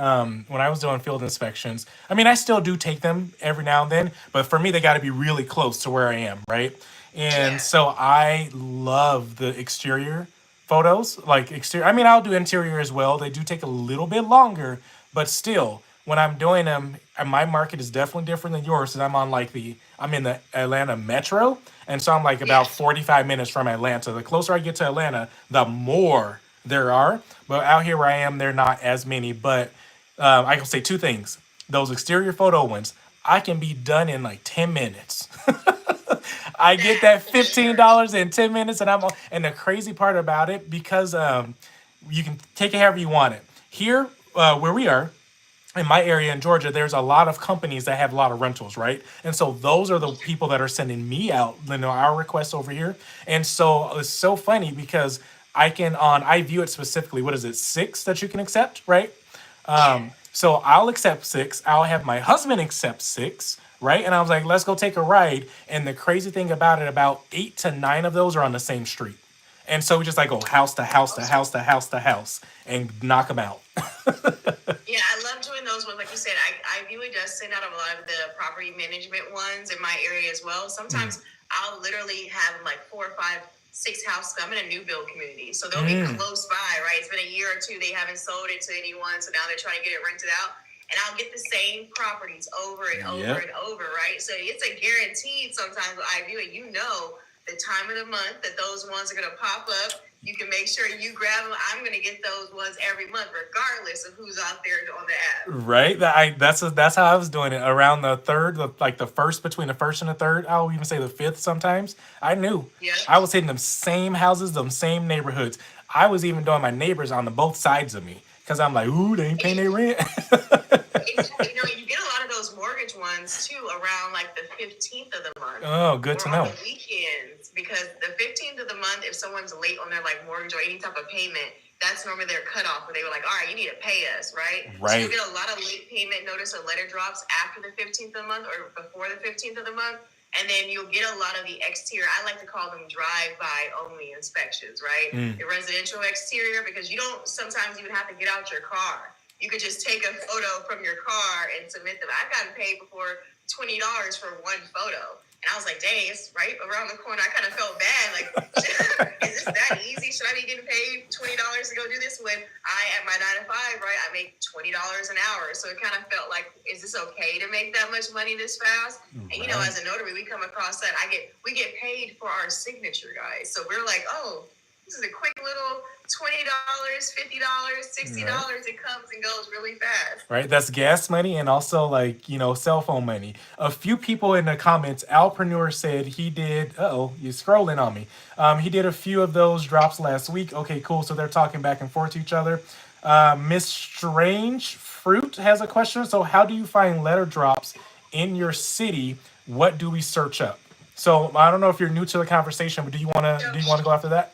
when I was doing field inspections, I mean, I still do take them every now and then, but for me, they got to be really close to where I am, right? And Yeah. so I love the exterior photos, like exterior. I mean, I'll do interior as well. They do take a little bit longer, but still, when I'm doing them, my market is definitely different than yours. Because I'm in the Atlanta metro, and so I'm like about 45 minutes from Atlanta. The closer I get to Atlanta, the more there are. But out here where I am, there are not as many. But I can say two things: those exterior photo ones, I can be done in like 10 minutes. I get that $15 in 10 minutes, and and the crazy part about it, because you can take it however you want it. Here, where we are, in my area in Georgia, there's a lot of companies that have a lot of rentals, right? And so those are the people that are sending me out, our requests over here. And so it's so funny because I view it specifically. What is it, 6 that you can accept, right? So I'll accept 6. I'll have my husband accept 6, right? And I was like, let's go take a ride. And the crazy thing about it, about 8 to 9 of those are on the same street. And so we just like go house to house to house to house to house and knock them out. Yeah, I love doing those ones. Like you said, I really just send out a lot of the property management ones in my area as well. Sometimes I'll literally have like 4 or 5 6 houses. I'm in a new build community, so they'll be close by, right? It's been a year or two. They haven't sold it to anyone, so now they're trying to get it rented out. And I'll get the same properties over and over and over, right? So it's a guaranteed sometimes with iView, and you know the time of the month that those ones are going to pop up. You can make sure you grab them. I'm going to get those ones every month, regardless of who's out there on the app. Right. That's how I was doing it around the third, like the first, between the first and the third. I'll even say the fifth sometimes. I knew. Yeah. I was hitting them same houses, them same neighborhoods. I was even doing my neighbors on the both sides of me because I'm like, ooh, they ain't paying their rent. You get a lot of those mortgage ones too around like the 15th of the month. Oh, good to know. On the weekends, because the 15th of the month, if someone's late on their like mortgage or any type of payment, that's normally their cutoff where they were like, all right, you need to pay us, right? Right. So you get a lot of late payment notice or letter drops after the 15th of the month or before the 15th of the month. And then you'll get a lot of the exterior, I like to call them drive-by only inspections, right? The residential exterior, because you don't sometimes even have to get out your car. You could just take a photo from your car and submit them. I've gotten paid before $20 for one photo. And I was like, dang, it's right around the corner. I kind of felt bad. Like, is this that easy? Should I be getting paid $20 to go do this when at my 9 to 5, right, I make $20 an hour. So it kind of felt like, is this okay to make that much money this fast? Right. And, as a notary, we come across that. We get paid for our signature, guys. So we're like, oh, this is a quick little $20, $50, $60. Right. It comes and goes really fast. Right. That's gas money and also like, cell phone money. A few people in the comments, Alpreneur said he did, you're scrolling on me. He did a few of those drops last week. Okay, cool. So they're talking back and forth to each other. Miss Strange Fruit has a question. So how do you find letter drops in your city? What do we search up? So I don't know if you're new to the conversation, but do you want to go after that?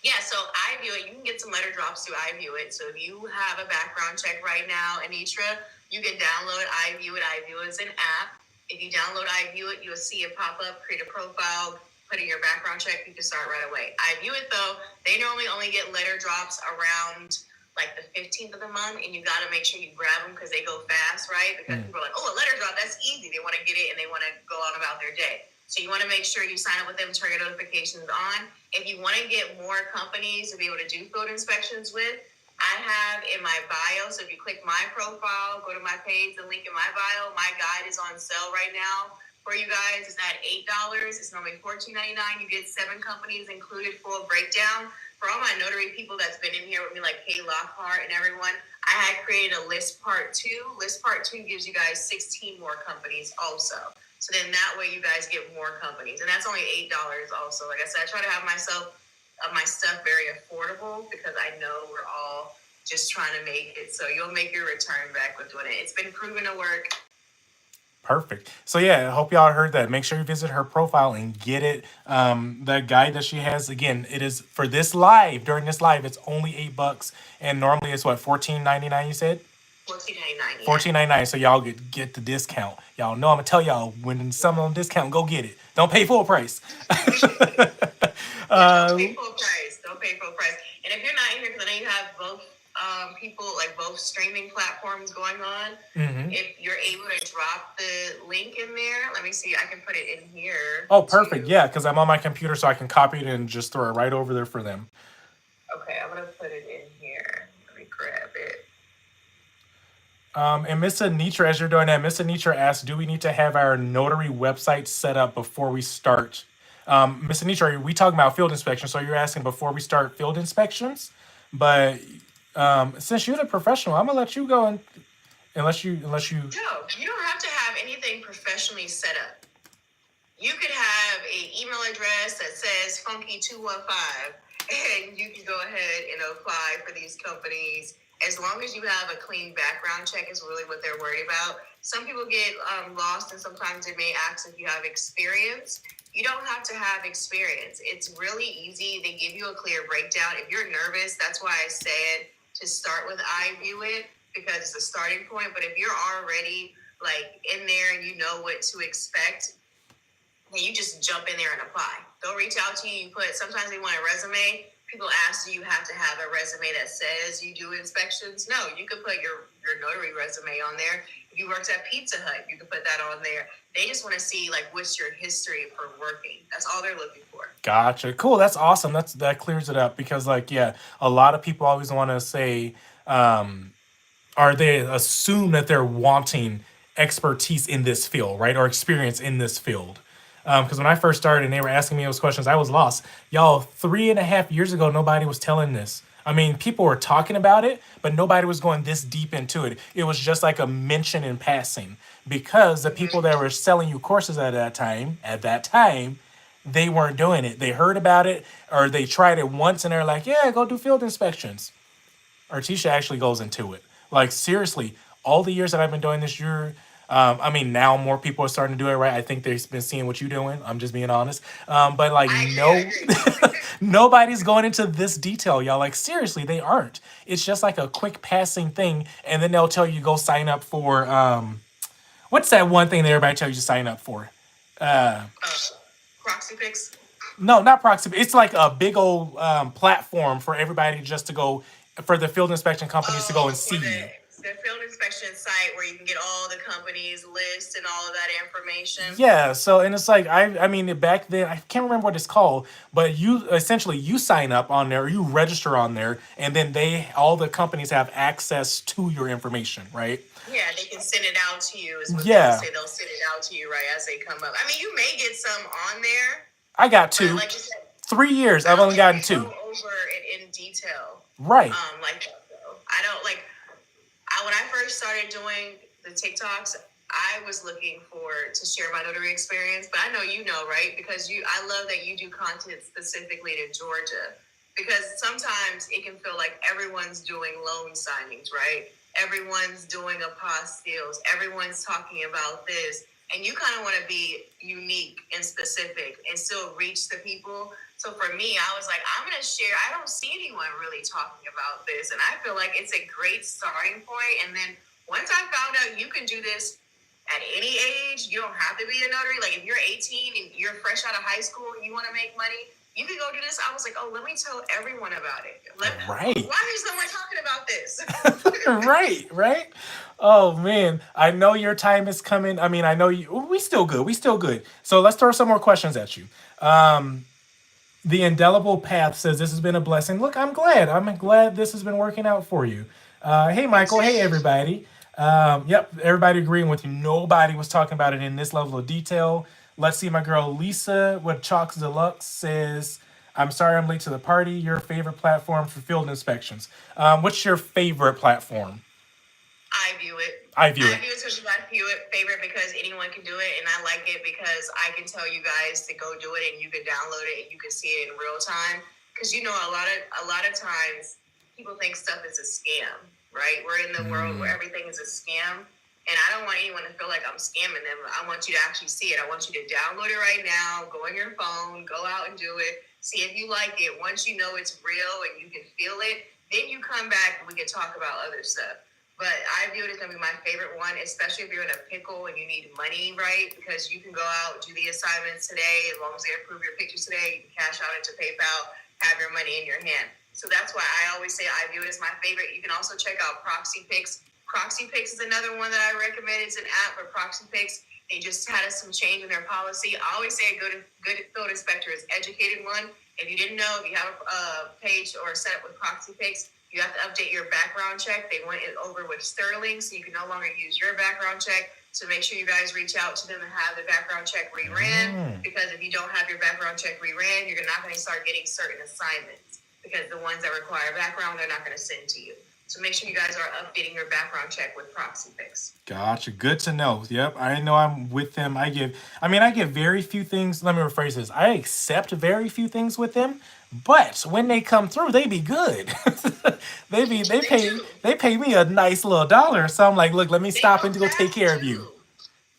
Yeah, so iView It. You can get some letter drops through iView It. So if you have a background check right now, Anitra, you can download iView It. iView It is an app. If you download iView It, you'll see it pop up, create a profile, put in your background check. You can start right away. iView It, though, they normally only get letter drops around like the 15th of the month, and you got to make sure you grab them because they go fast, right? Because people are like, oh, a letter drop, that's easy. They want to get it and they want to go on about their day. So you want to make sure you sign up with them, turn your notifications on. If you want to get more companies to be able to do field inspections with, I have in my bio. So if you click my profile, go to my page, the link in my bio, my guide is on sale right now for you guys. It's at $8. It's normally $14.99. You get 7 companies included, full breakdown. For all my notary people that's been in here with me, like Kay Lockhart and everyone, I had created a list part 2. List part 2 gives you guys 16 more companies also. So then that way you guys get more companies. And that's only $8 also. Like I said, I try to have my stuff very affordable because I know we're all just trying to make it. So you'll make your return back with doing it. It's been proven to work. Perfect. So yeah, I hope y'all heard that. Make sure you visit her profile and get it. The guide that she has, again, it is for this live. During this live, it's only $8, and normally it's what, $14.99, you said? $14.99. $14.99. So y'all get the discount. Y'all know I'm gonna tell y'all when some on discount, go get it. Don't pay full price. Don't pay full price. Don't pay full price. And if you're not in here, because I know you have both people, like both streaming platforms going on, if you're able to drop the link in there, let me see, I can put it in here. Oh, perfect. Yeah, because I'm on my computer, so I can copy it and just throw it right over there for them. Okay, I'm gonna put it in here. Let me grab it. And Miss Anitra, as you're doing that, Miss Anitra asked, do we need to have our notary website set up before we start? Miss Anitra, are we talking about field inspection? So you're asking before we start field inspections? But since you're the professional, I'm gonna let you go and unless you. No, you don't have to have anything professionally set up. You could have an email address that says Funky215, and you can go ahead and apply for these companies. As long as you have a clean background check is really what they're worried about. Some people get lost, and sometimes they may ask if you have experience. You don't have to have experience. It's really easy. They give you a clear breakdown. If you're nervous, that's why I said to start with iView It, because it's a starting point. But if you're already like in there and you know what to expect, then you just jump in there and apply. They'll reach out to you. Sometimes they want a resume. People ask, do you have to have a resume that says you do inspections? No, you could put your notary resume on there. If If you worked at Pizza Hut, you can put that on there. They just want to see like what's your history for working. That's all they're looking for. Gotcha. Cool. That's awesome. That clears it up because like yeah, a lot of people always want to say or they assume that they're wanting expertise in this field, right? Or experience in this field. Because when I first started and they were asking me those questions, I was lost. Y'all, 3.5 years ago, nobody was telling this. I mean, people were talking about it, but nobody was going this deep into it. It was just like a mention in passing because the people that were selling you courses at that time, they weren't doing it. They heard about it or they tried it once and they're like, yeah, go do field inspections. Artisha actually goes into it. Like seriously, all the years that I've been doing this year, I mean now more people are starting to do it right. I think they've been seeing what you're doing. I'm just being honest. But like I agree. I no, agree. nobody's going into this detail, y'all. Like seriously, they aren't. It's just like a quick passing thing, and then they'll tell you go sign up for what's that one thing that everybody tells you to sign up for? Proxy Fix. No, not proxy. It's like a big old platform for everybody just to go for the field inspection companies to go and see For you. the field inspection site where you can get all the companies list and all of that information. Yeah, so and it's like I mean back then I can't remember what it's called, but you essentially you sign up on there, you register on there, and then they all the companies have access to your information, right? Yeah, they can send it out to you. Is what Yeah, they say. They'll send it out to you right as they come up. I mean, you may get some on there, I got but two. like you said, 3 years, I I've don't only think gotten they go two. over it in detail. Right. Like that though. I don't like. When I first started doing the TikToks, I was looking to share my notary experience, but I know you know, right? Because I love that you do content specifically to Georgia, because sometimes it can feel like everyone's doing loan signings, right? Everyone's doing apostilles, everyone's talking about this, and you kind of want to be unique and specific and still reach the people. So for me, I was like, I'm going to share. I don't see anyone really talking about this. And I feel like it's a great starting point. And then once I found out you can do this at any age, you don't have to be a notary. Like if you're 18 and you're fresh out of high school and you want to make money, you can go do this. I was like, oh, let me tell everyone about it. Right. Why is no one talking about this? Right, right. Oh man, I know your time is coming. I mean, I know you. We still good. We still good. So let's throw some more questions at you. The indelible path says this has been a blessing. Look, I'm glad. I'm glad this has been working out for you. Hey, Michael. Hey, everybody. Yep, everybody agreeing with you. Nobody was talking about it in this level of detail. Let's see, my girl Lisa with Chalks Deluxe says, I'm sorry I'm late to the party. Your favorite platform for field inspections. What's your favorite platform? I view it. I view it. I view it because I view it favorite because anyone can do it, and I like it because I can tell you guys to go do it, and you can download it, and you can see it in real time. Because a lot of times people think stuff is a scam, right? We're in the world where everything is a scam, and I don't want anyone to feel like I'm scamming them. I want you to actually see it. I want you to download it right now. Go on your phone. Go out and do it. See if you like it. Once you know it's real and you can feel it, then you come back and we can talk about other stuff. But I view it as going to be my favorite one, especially if you're in a pickle and you need money, right? Because you can go out, do the assignments today. As long as they approve your pictures today, you can cash out into PayPal, have your money in your hand. So that's why I always say I view it as my favorite. You can also check out Proxy Pix. Proxy Pix is another one that I recommend. It's an app for Proxy Pix. They just had some change in their policy. I always say a good field inspector is educated one. If you didn't know, if you have a page or a setup with Proxy Pix, you have to update your background check. They went it over with Sterling, so you can no longer use your background check. So make sure you guys reach out to them and have the background check reran. Because if you don't have your background check reran, you're not going to start getting certain assignments. Because the ones that require background, they're not going to send to you. So make sure you guys are updating your background check with Proxy Fix. Gotcha. Good to know. Yep. I know I'm with them. I give very few things. Let me rephrase this. I accept very few things with them, but when they come through, they be good. They pay me a nice little dollar. So I'm like, look, let me stop and go take care of you.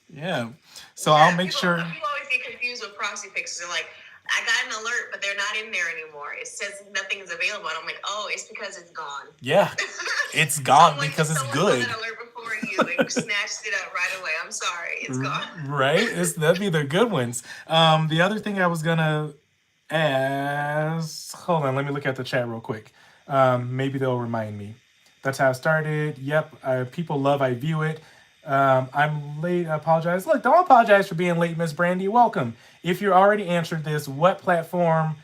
Yeah. So I'll make sure. People always get confused with Proxy Fix. They're like, I got an alert, but they're not in there anymore. It says nothing is available. And I'm like, oh, it's because it's gone. Yeah, it's gone because it's good. Someone got an alert before you and snatched it up right away. I'm sorry, it's gone. Right? That'd be the good ones. The other thing I was gonna ask. Hold on, let me look at the chat real quick. Maybe they'll remind me. That's how I started. Yep. People love I view it. I'm late. I apologize. Look, don't apologize for being late, Miss Brandy. Welcome. If you already answered this, what platform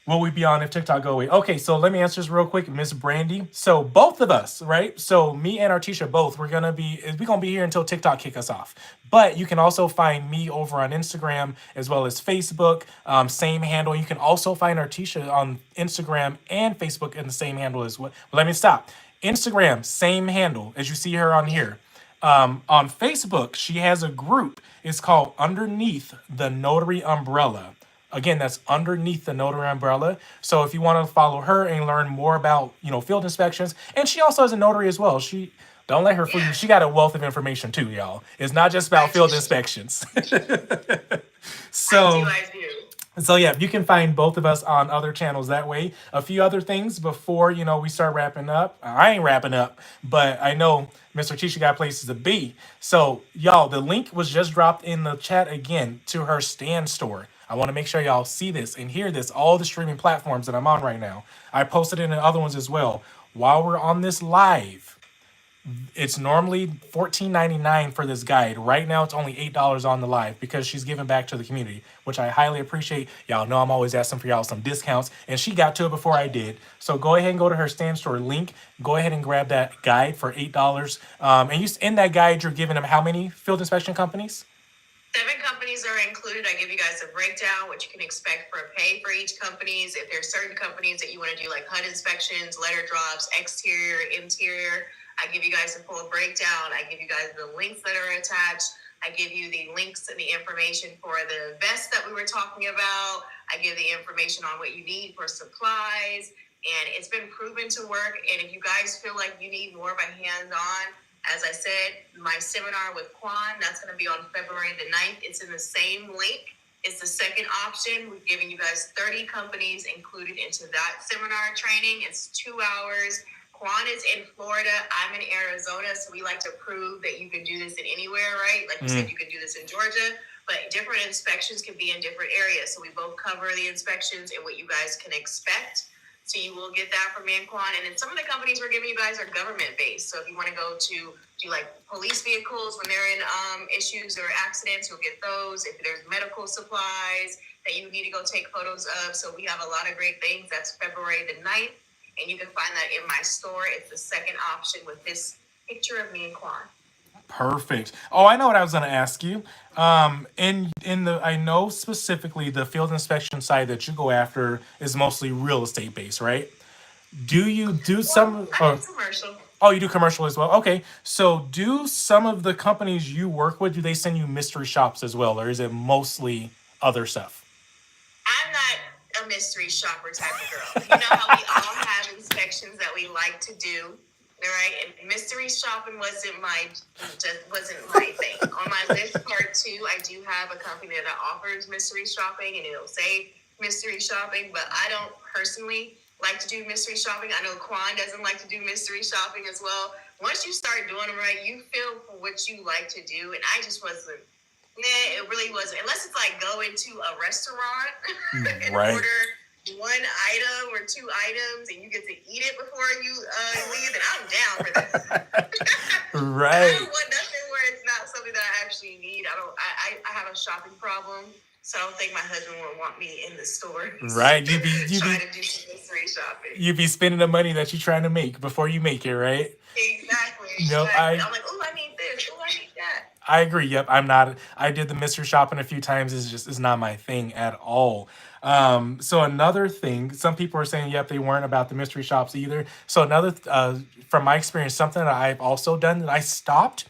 will we be on if TikTok go away? Okay, so let me answer this real quick, Miss Brandy. So both of us, right? So me and Artisha both, we're gonna be here until TikTok kick us off. But you can also find me over on Instagram as well as Facebook, same handle. You can also find Artisha on Instagram and Facebook in the same handle as well. Let me stop. Instagram, same handle as you see her on here. On Facebook, she has a group. It's called Underneath the Notary Umbrella. Again, that's underneath the notary umbrella. So if you want to follow her and learn more about, field inspections, and she also has a notary as well. She don't let her fool you. She got a wealth of information too, y'all. It's not just about field inspections. so I do. so yeah, you can find both of us on other channels that way. A few other things before we start wrapping up. I ain't wrapping up, but I know Mr. Tisha got places to be. So y'all, the link was just dropped in the chat again to her stand store. I want to make sure y'all see this and hear this. All the streaming platforms that I'm on right now. I posted it in other ones as well. While we're on this live, it's normally $14.99 for this guide. Right now, it's only $8 on the live because she's giving back to the community, which I highly appreciate. Y'all know I'm always asking for y'all some discounts, and she got to it before I did. So go ahead and go to her stand store link. Go ahead and grab that guide for $8. And in that guide, you're giving them how many field inspection companies? 7 companies are included. I give you guys a breakdown, what you can expect for pay for each companies. If there's certain companies that you want to do like HUD inspections, letter drops, exterior, interior, I give you guys a full breakdown. I give you guys the links that are attached. I give you the links and the information for the vest that we were talking about. I give the information on what you need for supplies. And it's been proven to work. And if you guys feel like you need more of a hands-on, as I said, my seminar with Quan, that's going to be on February the 9th. It's in the same link. It's the second option. We're giving you guys 30 companies included into that seminar training. It's 2 hours. Quan is in Florida. I'm in Arizona. So we like to prove that you can do this in anywhere, right? Like you said, you can do this in Georgia, but different inspections can be in different areas. So we both cover the inspections and what you guys can expect. So you will get that from me and Quan. And then some of the companies we're giving you guys are government-based. So if you want to go to do like police vehicles when they're in issues or accidents, you'll get those. If there's medical supplies that you need to go take photos of. So we have a lot of great things. That's February the 9th. And you can find that in my store. It's the second option with this picture of me and Quan. Perfect. Oh, I know what I was going to ask you. I know specifically the field inspection side that you go after is mostly real estate based, right? Do you do some? I do commercial. Oh, you do commercial as well. Okay, so do some of the companies you work with, do they send you mystery shops as well, or is it mostly other stuff? I'm not a mystery shopper type of girl. You know how we all have inspections that we like to do. Right, and mystery shopping wasn't my thing. On my list, part 2, I do have a company that offers mystery shopping, and it'll say mystery shopping. But I don't personally like to do mystery shopping. I know Quan doesn't like to do mystery shopping as well. Once you start doing them right, you feel for what you like to do, and I just wasn't. It really wasn't. Unless it's like go into a restaurant and order 1 item or 2 items and you get to eat it before you leave, and I'm down for that. Right. I don't want nothing where it's not something that I actually need. I have a shopping problem, so I don't think my husband would want me in the store. Right. You trying to do some mystery shopping. You be spending the money that you're trying to make before you make it, right? Exactly. No, I'm like, oh, I need this. Oh, I need that. I agree. Yep, I did the mystery shopping a few times. It's not my thing at all. So another thing, some people are saying, yep, they weren't about the mystery shops either. So another, from my experience, something that I've also done that I stopped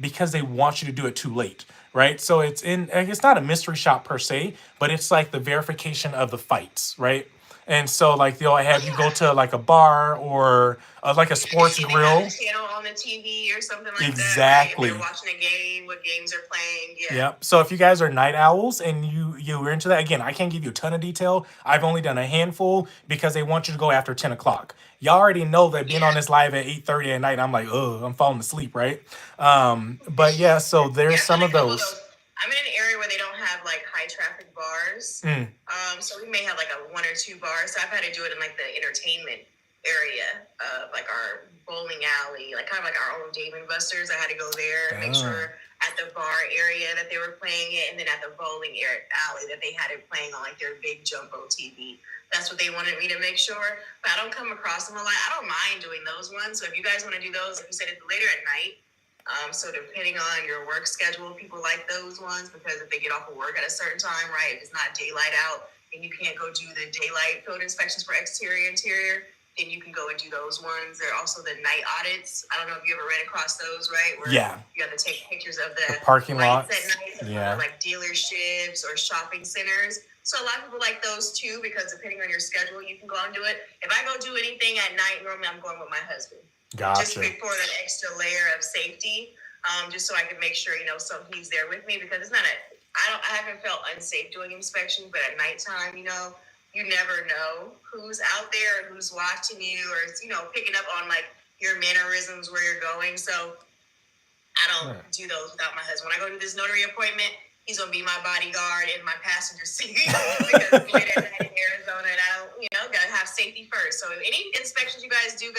because they want you to do it too late, right? So it's not a mystery shop per se, but it's like the verification of the fights, right? And so like they'll have you go to like a bar or like a sports grill. Channel on the TV or something like exactly. that. Right? If they're watching a game, what games are playing. Yeah. Yep. So if you guys are night owls and you were into that, again, I can't give you a ton of detail. I've only done a handful because they want you to go after 10 o'clock. Y'all already know that being on this live at 8:30 at night, I'm like, oh, I'm falling asleep, right? But yeah, so there's some of those. I'm in an area where they don't have like high traffic bars. So we may have like a 1 or 2 bars. So I've had to do it in like the entertainment area of like our bowling alley, like kind of like our own Dave and Buster's. I had to go there and make sure at the bar area that they were playing it, and then at the bowling alley that they had it playing on like their big jumbo TV. That's what they wanted me to make sure. But I don't come across them a lot. I don't mind doing those ones. So if you guys want to do those, like you said, it's later at night. So depending on your work schedule, people like those ones because if they get off of work at a certain time, right? If it's not daylight out and you can't go do the daylight field inspections for exterior, interior, then you can go and do those ones. There are also the night audits. I don't know if you ever ran across those, right? Where Yeah. you have to take pictures of the parking lots at night, like dealerships or shopping centers. So a lot of people like those too because depending on your schedule, you can go and do it. If I go do anything at night, normally I'm going with my husband. Gotcha. Just before that extra layer of safety, just so I can make sure, so he's there with me because it's not I haven't felt unsafe doing inspections, but at nighttime, you never know who's out there, who's watching you, or picking up on like your mannerisms where you're going. So I don't do those without my husband. When I go to this notary appointment, he's gonna be my bodyguard in my passenger seat because it's late at night in Arizona, and I don't, gotta have safety first. So if any inspections you guys do,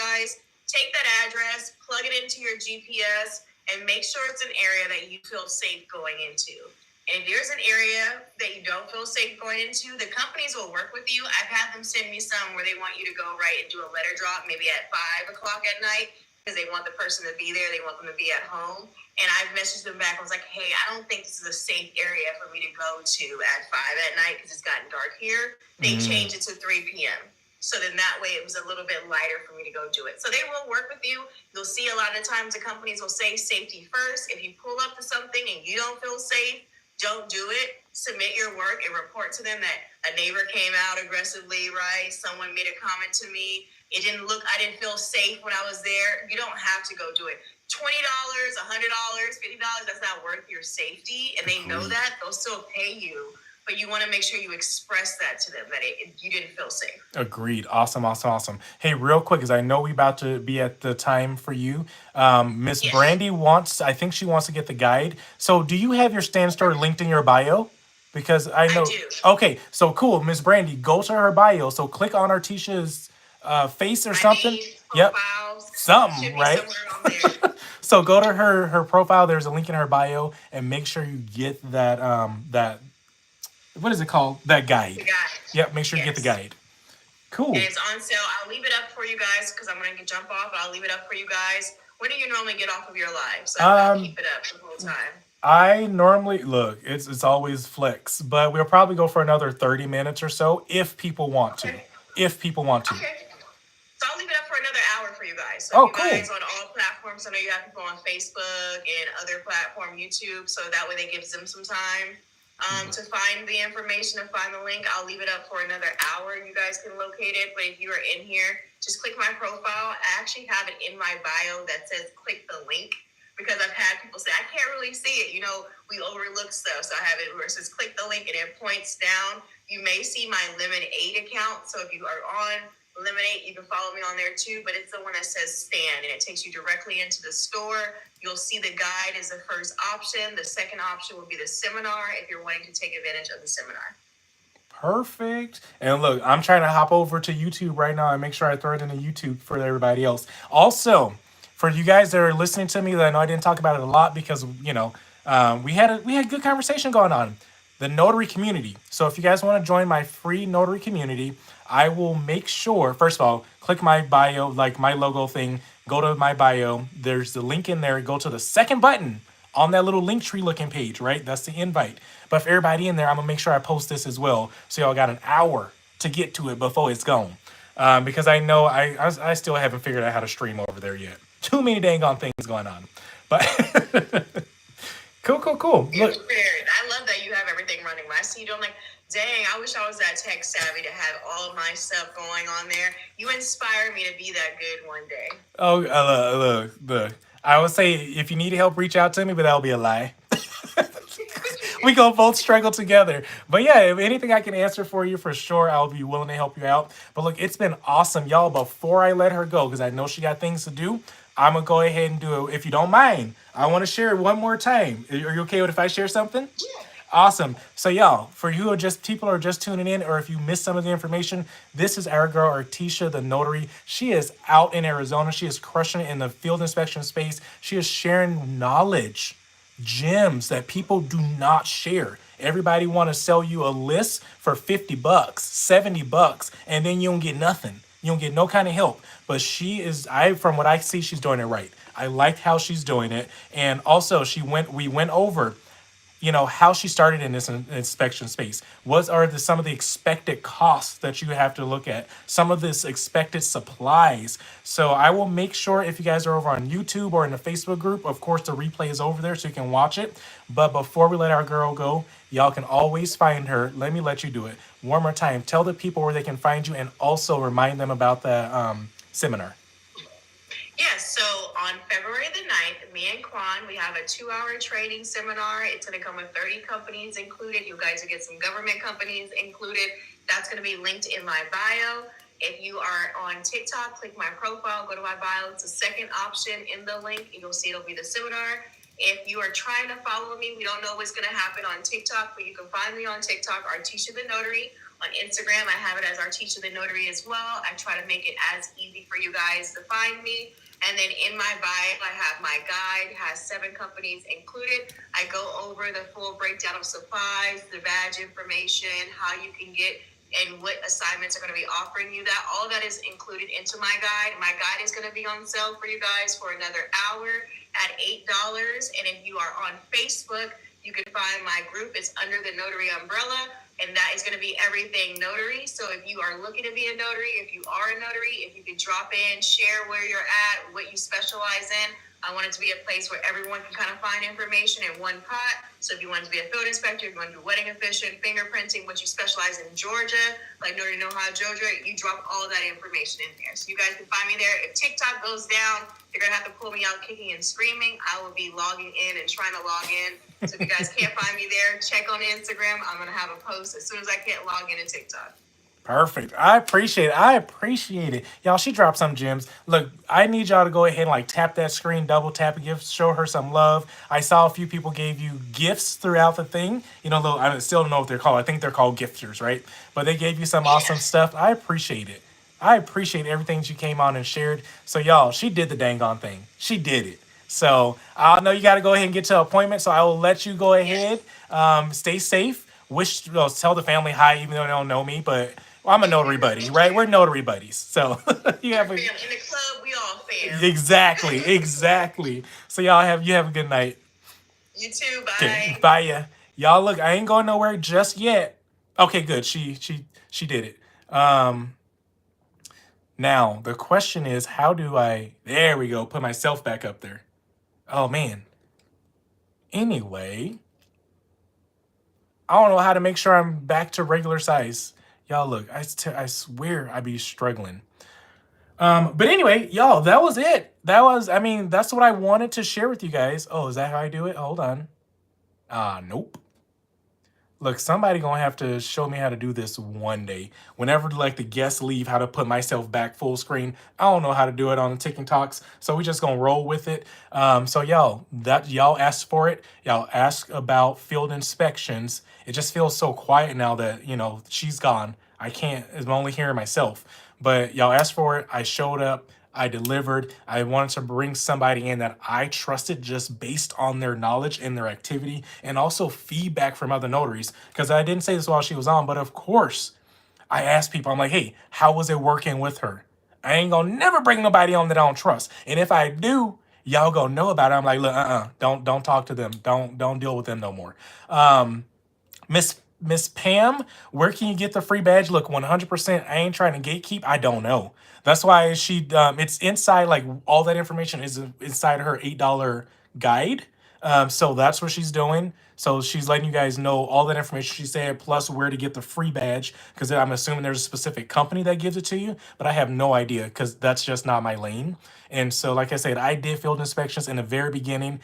take that address, plug it into your GPS, and make sure it's an area that you feel safe going into. And if there's an area that you don't feel safe going into, the companies will work with you. I've had them send me some where they want you to go and do a letter drop maybe at 5 o'clock at night because they want the person to be there. They want them to be at home. And I've messaged them back. I was like, hey, I don't think this is a safe area for me to go to at 5 at night because it's gotten dark here. They changed it to 3 p.m. So then that way it was a little bit lighter for me to go do it. So they will work with you. You'll see a lot of times the companies will say safety first. If you pull up to something and you don't feel safe, don't do it. Submit your work and report to them that a neighbor came out aggressively, right? Someone made a comment to me. I didn't feel safe when I was there. You don't have to go do it. $20, $100, $50, that's not worth your safety. And they know that. They'll still pay you. But you want to make sure you express that to them, that you didn't feel safe. Agreed. Awesome. Hey, real quick, because I know we about to be at the time for you. Miss Brandy I think she wants to get the guide. So do you have your Stand Store linked in your bio? Because I know. I do. Okay, so cool. Miss Brandy, go to her bio. So click on Artisha's face or something. Yep. Something, right? So go to her profile. There's a link in her bio, and make sure you get that what is it called? That guide. The guide. Yep, make sure you get the guide. Cool. And it's on sale. I'll leave it up for you guys because I'm going to jump off. I'll leave it up for you guys. When do you normally get off of your live? So I'll keep it up the whole time. I normally, look, it's always flex, but we'll probably go for another 30 minutes or so if people want to. If people want to. Okay. So I'll leave it up for another hour for you guys. So you guys on all platforms. I know you have people on Facebook and other platform, YouTube. So that way that gives them some time. To find the information and find the link. I'll leave it up for another hour. You guys can locate it. But if you are in here, just click my profile. I actually have it in my bio that says click the link because I've had people say, I can't really see it. We overlook stuff. So I have it where it says click the link and it points down. You may see my Lemon 8 account. So if you are on Lemon 8, you can follow me on there too. But it's the one that says Stand and it takes you directly into the store. You'll see the guide is the first option. The second option will be the seminar if you're wanting to take advantage of the seminar. Perfect. And look, I'm trying to hop over to YouTube right now and make sure I throw it into YouTube for everybody else. Also, for you guys that are listening to me, that I know I didn't talk about it a lot because, we had good conversation going on. The notary community. So if you guys want to join my free notary community, I will make sure, first of all, click my bio, like my logo thing, go to my bio. There's the link in there. Go to the second button on that little link tree looking page, right? That's the invite. But for everybody in there, I'm going to make sure I post this as well. So y'all got an hour to get to it before it's gone. Because I know I still haven't figured out how to stream over there yet. Too many dang on things going on. But cool. Look. I love that you have everything running. When I see you doing like, dang, I wish I was that tech savvy to have all of my stuff going on there. You inspire me to be that good one day. Oh, look. I would say if you need help, reach out to me, but that'll be a lie. We gonna both struggle together. But yeah, if anything I can answer for you, for sure, I'll be willing to help you out. But look, it's been awesome, y'all. Before I let her go, because I know she got things to do, I'm gonna go ahead and do it. If you don't mind, I want to share it one more time. Are you okay with if I share something? Yeah. Awesome. So y'all, for you who are just people who are just tuning in, or if you missed some of the information, this is our girl Artisha, the notary. She is out in Arizona. She is crushing it in the field inspection space. She is sharing knowledge, gems that people do not share. Everybody want to sell you a list for 50 bucks, 70 bucks, and then you don't get nothing. You don't get no kind of help. But she is, from what I see, she's doing it right. I like how she's doing it. And also we went over, how she started in this inspection space. What are some of the expected costs that you have to look at? Some of this expected supplies. So I will make sure, if you guys are over on YouTube or in the Facebook group, of course the replay is over there so you can watch it. But before we let our girl go, y'all can always find her. Let me let you do it one more time. Tell the people where they can find you, and also remind them about the seminar. Yes, so on February the 9th, me and Quan, we have a 2-hour training seminar. It's going to come with 30 companies included. You guys will get some government companies included. That's going to be linked in my bio. If you are on TikTok, click my profile, go to my bio. It's the second option in the link, and you'll see it'll be the seminar. If you are trying to follow me, we don't know what's going to happen on TikTok, but you can find me on TikTok, Artisha the Notary. On Instagram, I have it as Artisha the Notary as well. I try to make it as easy for you guys to find me. And then in my bio, I have my guide, has 7 companies included. I go over the full breakdown of supplies, the badge information, how you can get, and what assignments are going to be offering you that. All that is included into my guide. My guide is going to be on sale for you guys for another hour at $8. And if you are on Facebook, you can find my group. It's under the Notary umbrella. And that is going to be everything notary. So if you are looking to be a notary, if you are a notary, if you could drop in, share where you're at, what you specialize in. I want it to be a place where everyone can kind of find information in one pot. So if you want to be a field inspector, if you want to do wedding officiant, fingerprinting, what you specialize in Georgia, like Notary Know-How Georgia, you drop all that information in there. So you guys can find me there. If TikTok goes down, you're going to have to pull me out kicking and screaming. I will be logging in and trying to log in. So if you guys can't find me there, check on Instagram. I'm going to have a post as soon as I can't log into TikTok. Perfect. I appreciate it. I appreciate it. Y'all, she dropped some gems. Look, I need y'all to go ahead and tap that screen, double tap it, show her some love. I saw a few people gave you gifts throughout the thing. I still don't know what they're called. I think they're called gifters, right? But they gave you some awesome stuff. I appreciate it. I appreciate everything she came on and shared. So y'all, she did the dang on thing. She did it. So I know you got to go ahead and get to an appointment. So I will let you go ahead. Stay safe. Tell the family hi, even though they don't know me, but I'm a notary buddy, right? We're notary buddies. So you have in the club, we all fam. Exactly. So y'all have a good night. You too. Bye. Okay, bye ya. Y'all, look, I ain't going nowhere just yet. Okay, good. She did it. Now the question is, how do I, there we go, put myself back up there. Oh man. Anyway, I don't know how to make sure I'm back to regular size. Y'all, look, I swear I be struggling. But anyway, y'all, that was it. That's what I wanted to share with you guys. Oh, is that how I do it? Hold on. Nope. Look, somebody gonna have to show me how to do this one day. Whenever the guests leave, how to put myself back full screen. I don't know how to do it on the TikToks, so we just gonna roll with it. So y'all asked for it. Y'all asked about field inspections. It just feels so quiet now that she's gone. I'm only hearing myself. But y'all asked for it. I showed up. I delivered. I wanted to bring somebody in that I trusted just based on their knowledge and their activity, and also feedback from other notaries. Because I didn't say this while she was on, but of course, I asked people, I'm like, hey, how was it working with her? I ain't gonna never bring nobody on that I don't trust. And if I do, y'all gonna know about it. I'm like, look, don't talk to them. Don't deal with them no more. Miss Pam, where can you get the free badge? Look, 100%, I ain't trying to gatekeep. I don't know. That's why it's inside, all that information is inside her $8 guide. So that's what she's doing. So she's letting you guys know all that information she said, plus where to get the free badge, because I'm assuming there's a specific company that gives it to you, but I have no idea because that's just not my lane. And so, like I said, I did field inspections in the very beginning.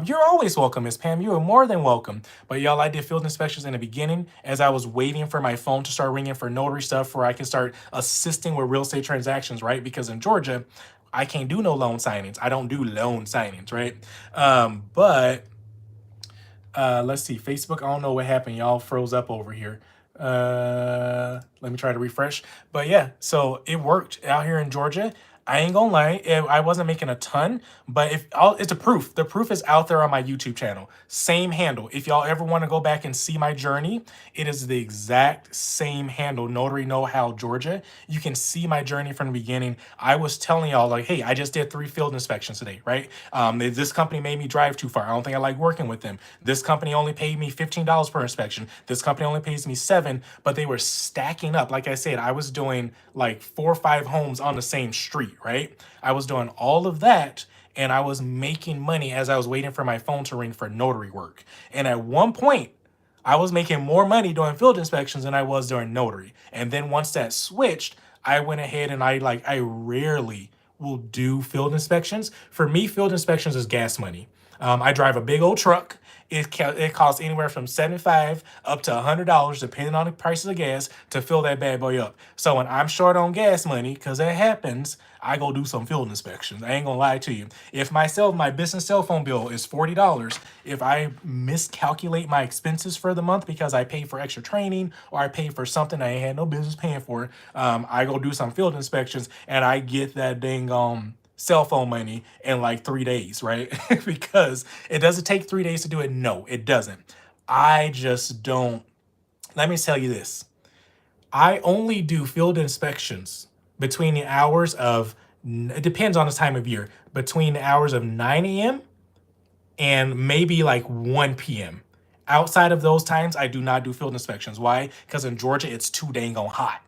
You're always welcome, Miss Pam. You are more than welcome. But y'all, I did field inspections in the beginning as I was waiting for my phone to start ringing for notary stuff where I can start assisting with real estate transactions, right? Because in Georgia, I can't do no loan signings. I don't do loan signings, right? But Let's see. Facebook, I don't know what happened. Y'all froze up over here. Let me try to refresh. But yeah, so it worked out here in Georgia. I ain't gonna lie, I wasn't making a ton, but if it's the proof. The proof is out there on my YouTube channel. Same handle. If y'all ever want to go back and see my journey, it is the exact same handle, Notary Know How Georgia. You can see my journey from the beginning. I was telling y'all like, hey, I just did 3 field inspections today, right? This company made me drive too far. I don't think I like working with them. This company only paid me $15 per inspection. This company only pays me 7, but they were stacking up. Like I said, I was doing like 4 or 5 homes on the same street, right? I was doing all of that and I was making money as I was waiting for my phone to ring for notary work. And at one point, I was making more money doing field inspections than I was doing notary. And then once that switched, I went ahead and I rarely will do field inspections. For me, field inspections is gas money. I drive a big old truck. It costs anywhere from $75 up to $100, depending on the prices of gas, to fill that bad boy up. So when I'm short on gas money, because that happens, I go do some field inspections. I ain't gonna lie to you. If my business cell phone bill is $40, if I miscalculate my expenses for the month because I pay for extra training or I pay for something I ain't had no business paying for, I go do some field inspections and I get that dang cell phone money in like 3 days, right? Because it doesn't take 3 days to do it. No, it doesn't. I just don't. Let me tell you this. I only do field inspections between the hours of, it depends on the time of year, between the hours of 9 a.m. and maybe like 1 p.m. Outside of those times, I do not do field inspections. Why? Because in Georgia, it's too dang on hot.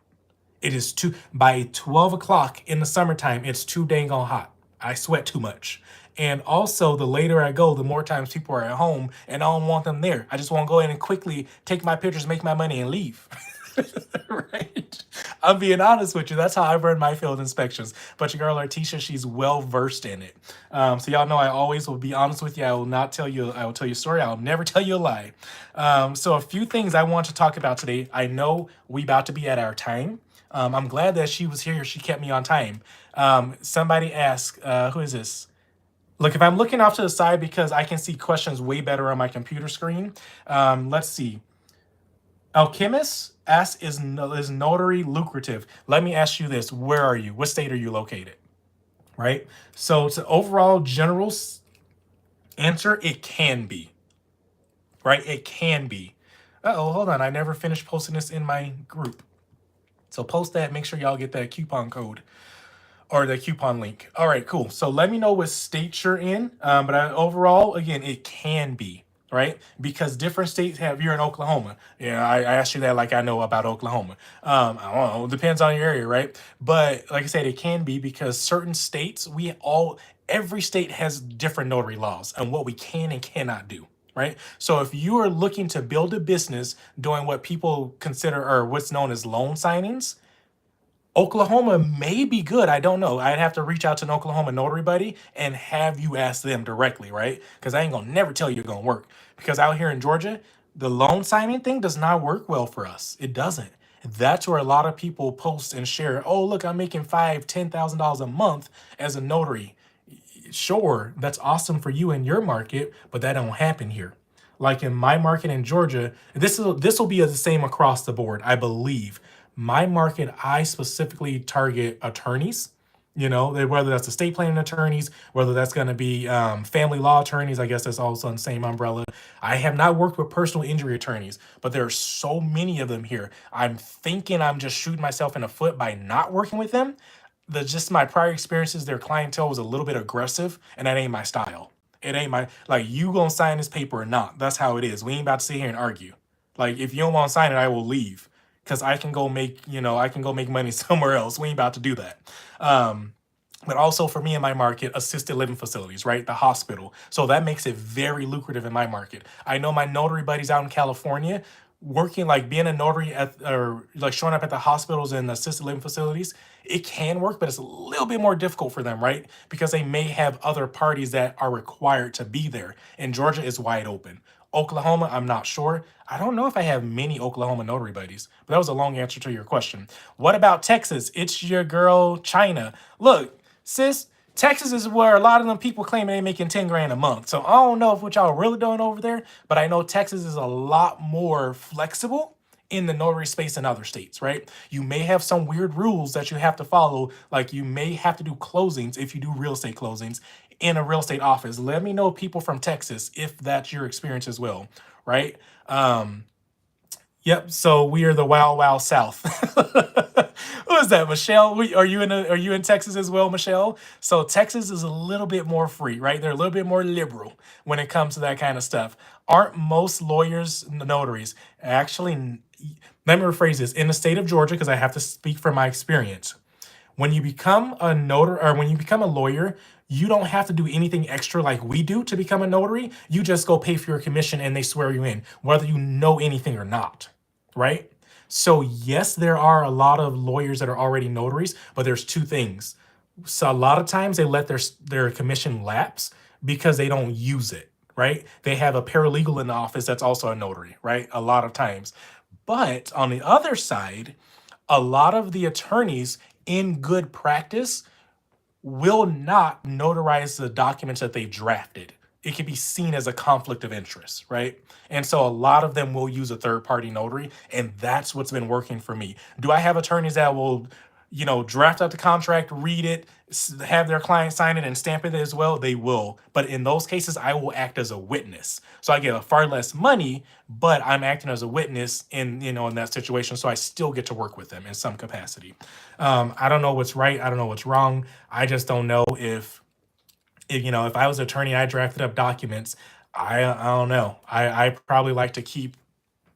It is too, by 12 o'clock in the summertime, it's too dang on hot. I sweat too much. And also, the later I go, the more times people are at home and I don't want them there. I just want to go in and quickly take my pictures, make my money, and leave. Right? I'm being honest with you. That's how I run my field inspections. But your girl Artisha, she's well versed in it. So y'all know I always will be honest with you. I will not tell you. I will tell you a story. I'll never tell you a lie. So a few things I want to talk about today. I know we about to be at our time. I'm glad that she was here. She kept me on time. Somebody asked, who is this? Look, if I'm looking off to the side because I can see questions way better on my computer screen. Let's see. Alchemist asks, is notary lucrative? Let me ask you this. Where are you? What state are you located? Right? So to overall general answer, it can be. Right? It can be. Uh-oh, hold on. I never finished posting this in my group. So post that. Make sure y'all get that coupon code or the coupon link. All right, cool. So let me know what state you're in. Overall, again, it can be, right? Because different states have, you're in Oklahoma. Yeah, I asked you that like I know about Oklahoma. I don't know, it depends on your area, right? But like I said, it can be because certain states, every state has different notary laws and what we can and cannot do. Right. So if you are looking to build a business doing what people consider or what's known as loan signings, Oklahoma may be good. I don't know. I'd have to reach out to an Oklahoma notary buddy and have you ask them directly, right? Because I ain't gonna never tell you it's gonna work. Because out here in Georgia, the loan signing thing does not work well for us. It doesn't. That's where a lot of people post and share. Oh, look, I'm making $5,000, $10,000 a month as a notary. Sure, that's awesome for you in your market, but that don't happen here. Like in my market in Georgia, this will be the same across the board, I believe. My market, I specifically target attorneys. Whether that's estate planning attorneys, whether that's going to be family law attorneys. I guess that's also in the same umbrella. I have not worked with personal injury attorneys, but there are so many of them here. I'm thinking I'm just shooting myself in the foot by not working with them. Just my prior experiences, their clientele was a little bit aggressive, and that ain't my style. It ain't my, like, you gonna sign this paper or not. That's how it is. We ain't about to sit here and argue. Like, if you don't want to sign it, I will leave because I can go make money somewhere else. We ain't about to do that. But also for me in my market, assisted living facilities, right? The hospital. So that makes it very lucrative in my market. I know my notary buddies out in California working, like being a notary or like showing up at the hospitals and assisted living facilities. It can work, but it's a little bit more difficult for them, right? Because they may have other parties that are required to be there. And Georgia is wide open. Oklahoma, I'm not sure. I don't know if I have many Oklahoma notary buddies, but that was a long answer to your question. What about Texas? It's your girl, China. Look, sis, Texas is where a lot of them people claim they making 10 grand a month. So I don't know if what y'all are really doing over there, but I know Texas is a lot more flexible in the notary space than other states, right? You may have some weird rules that you have to follow, like you may have to do closings if you do real estate closings in a real estate office. Let me know, people from Texas, if that's your experience as well, right? Yep. So we are the Wild Wild South. Who is that, Michelle? Are you in Texas as well, Michelle? So Texas is a little bit more free, right? They're a little bit more liberal when it comes to that kind of stuff. Aren't most lawyers notaries? Actually, let me rephrase this. In the state of Georgia, because I have to speak from my experience, when you become a notary or when you become a lawyer, you don't have to do anything extra like we do to become a notary. You just go pay for your commission and they swear you in, whether you know anything or not, right? So yes, there are a lot of lawyers that are already notaries, but there's two things. So a lot of times they let their commission lapse because they don't use it, right? They have a paralegal in the office that's also a notary, right? A lot of times. But on the other side, a lot of the attorneys in good practice will not notarize the documents that they've drafted. It can be seen as a conflict of interest, right? And so a lot of them will use a third party notary, and that's what's been working for me. Do I have attorneys that will, draft out the contract, read it, have their client sign it and stamp it as well? They will. But in those cases, I will act as a witness. So I get a far less money, but I'm acting as a witness in that situation. So I still get to work with them in some capacity. I don't know what's right. I don't know what's wrong. I just don't know if I was an attorney, I drafted up documents. I don't know. I probably like to keep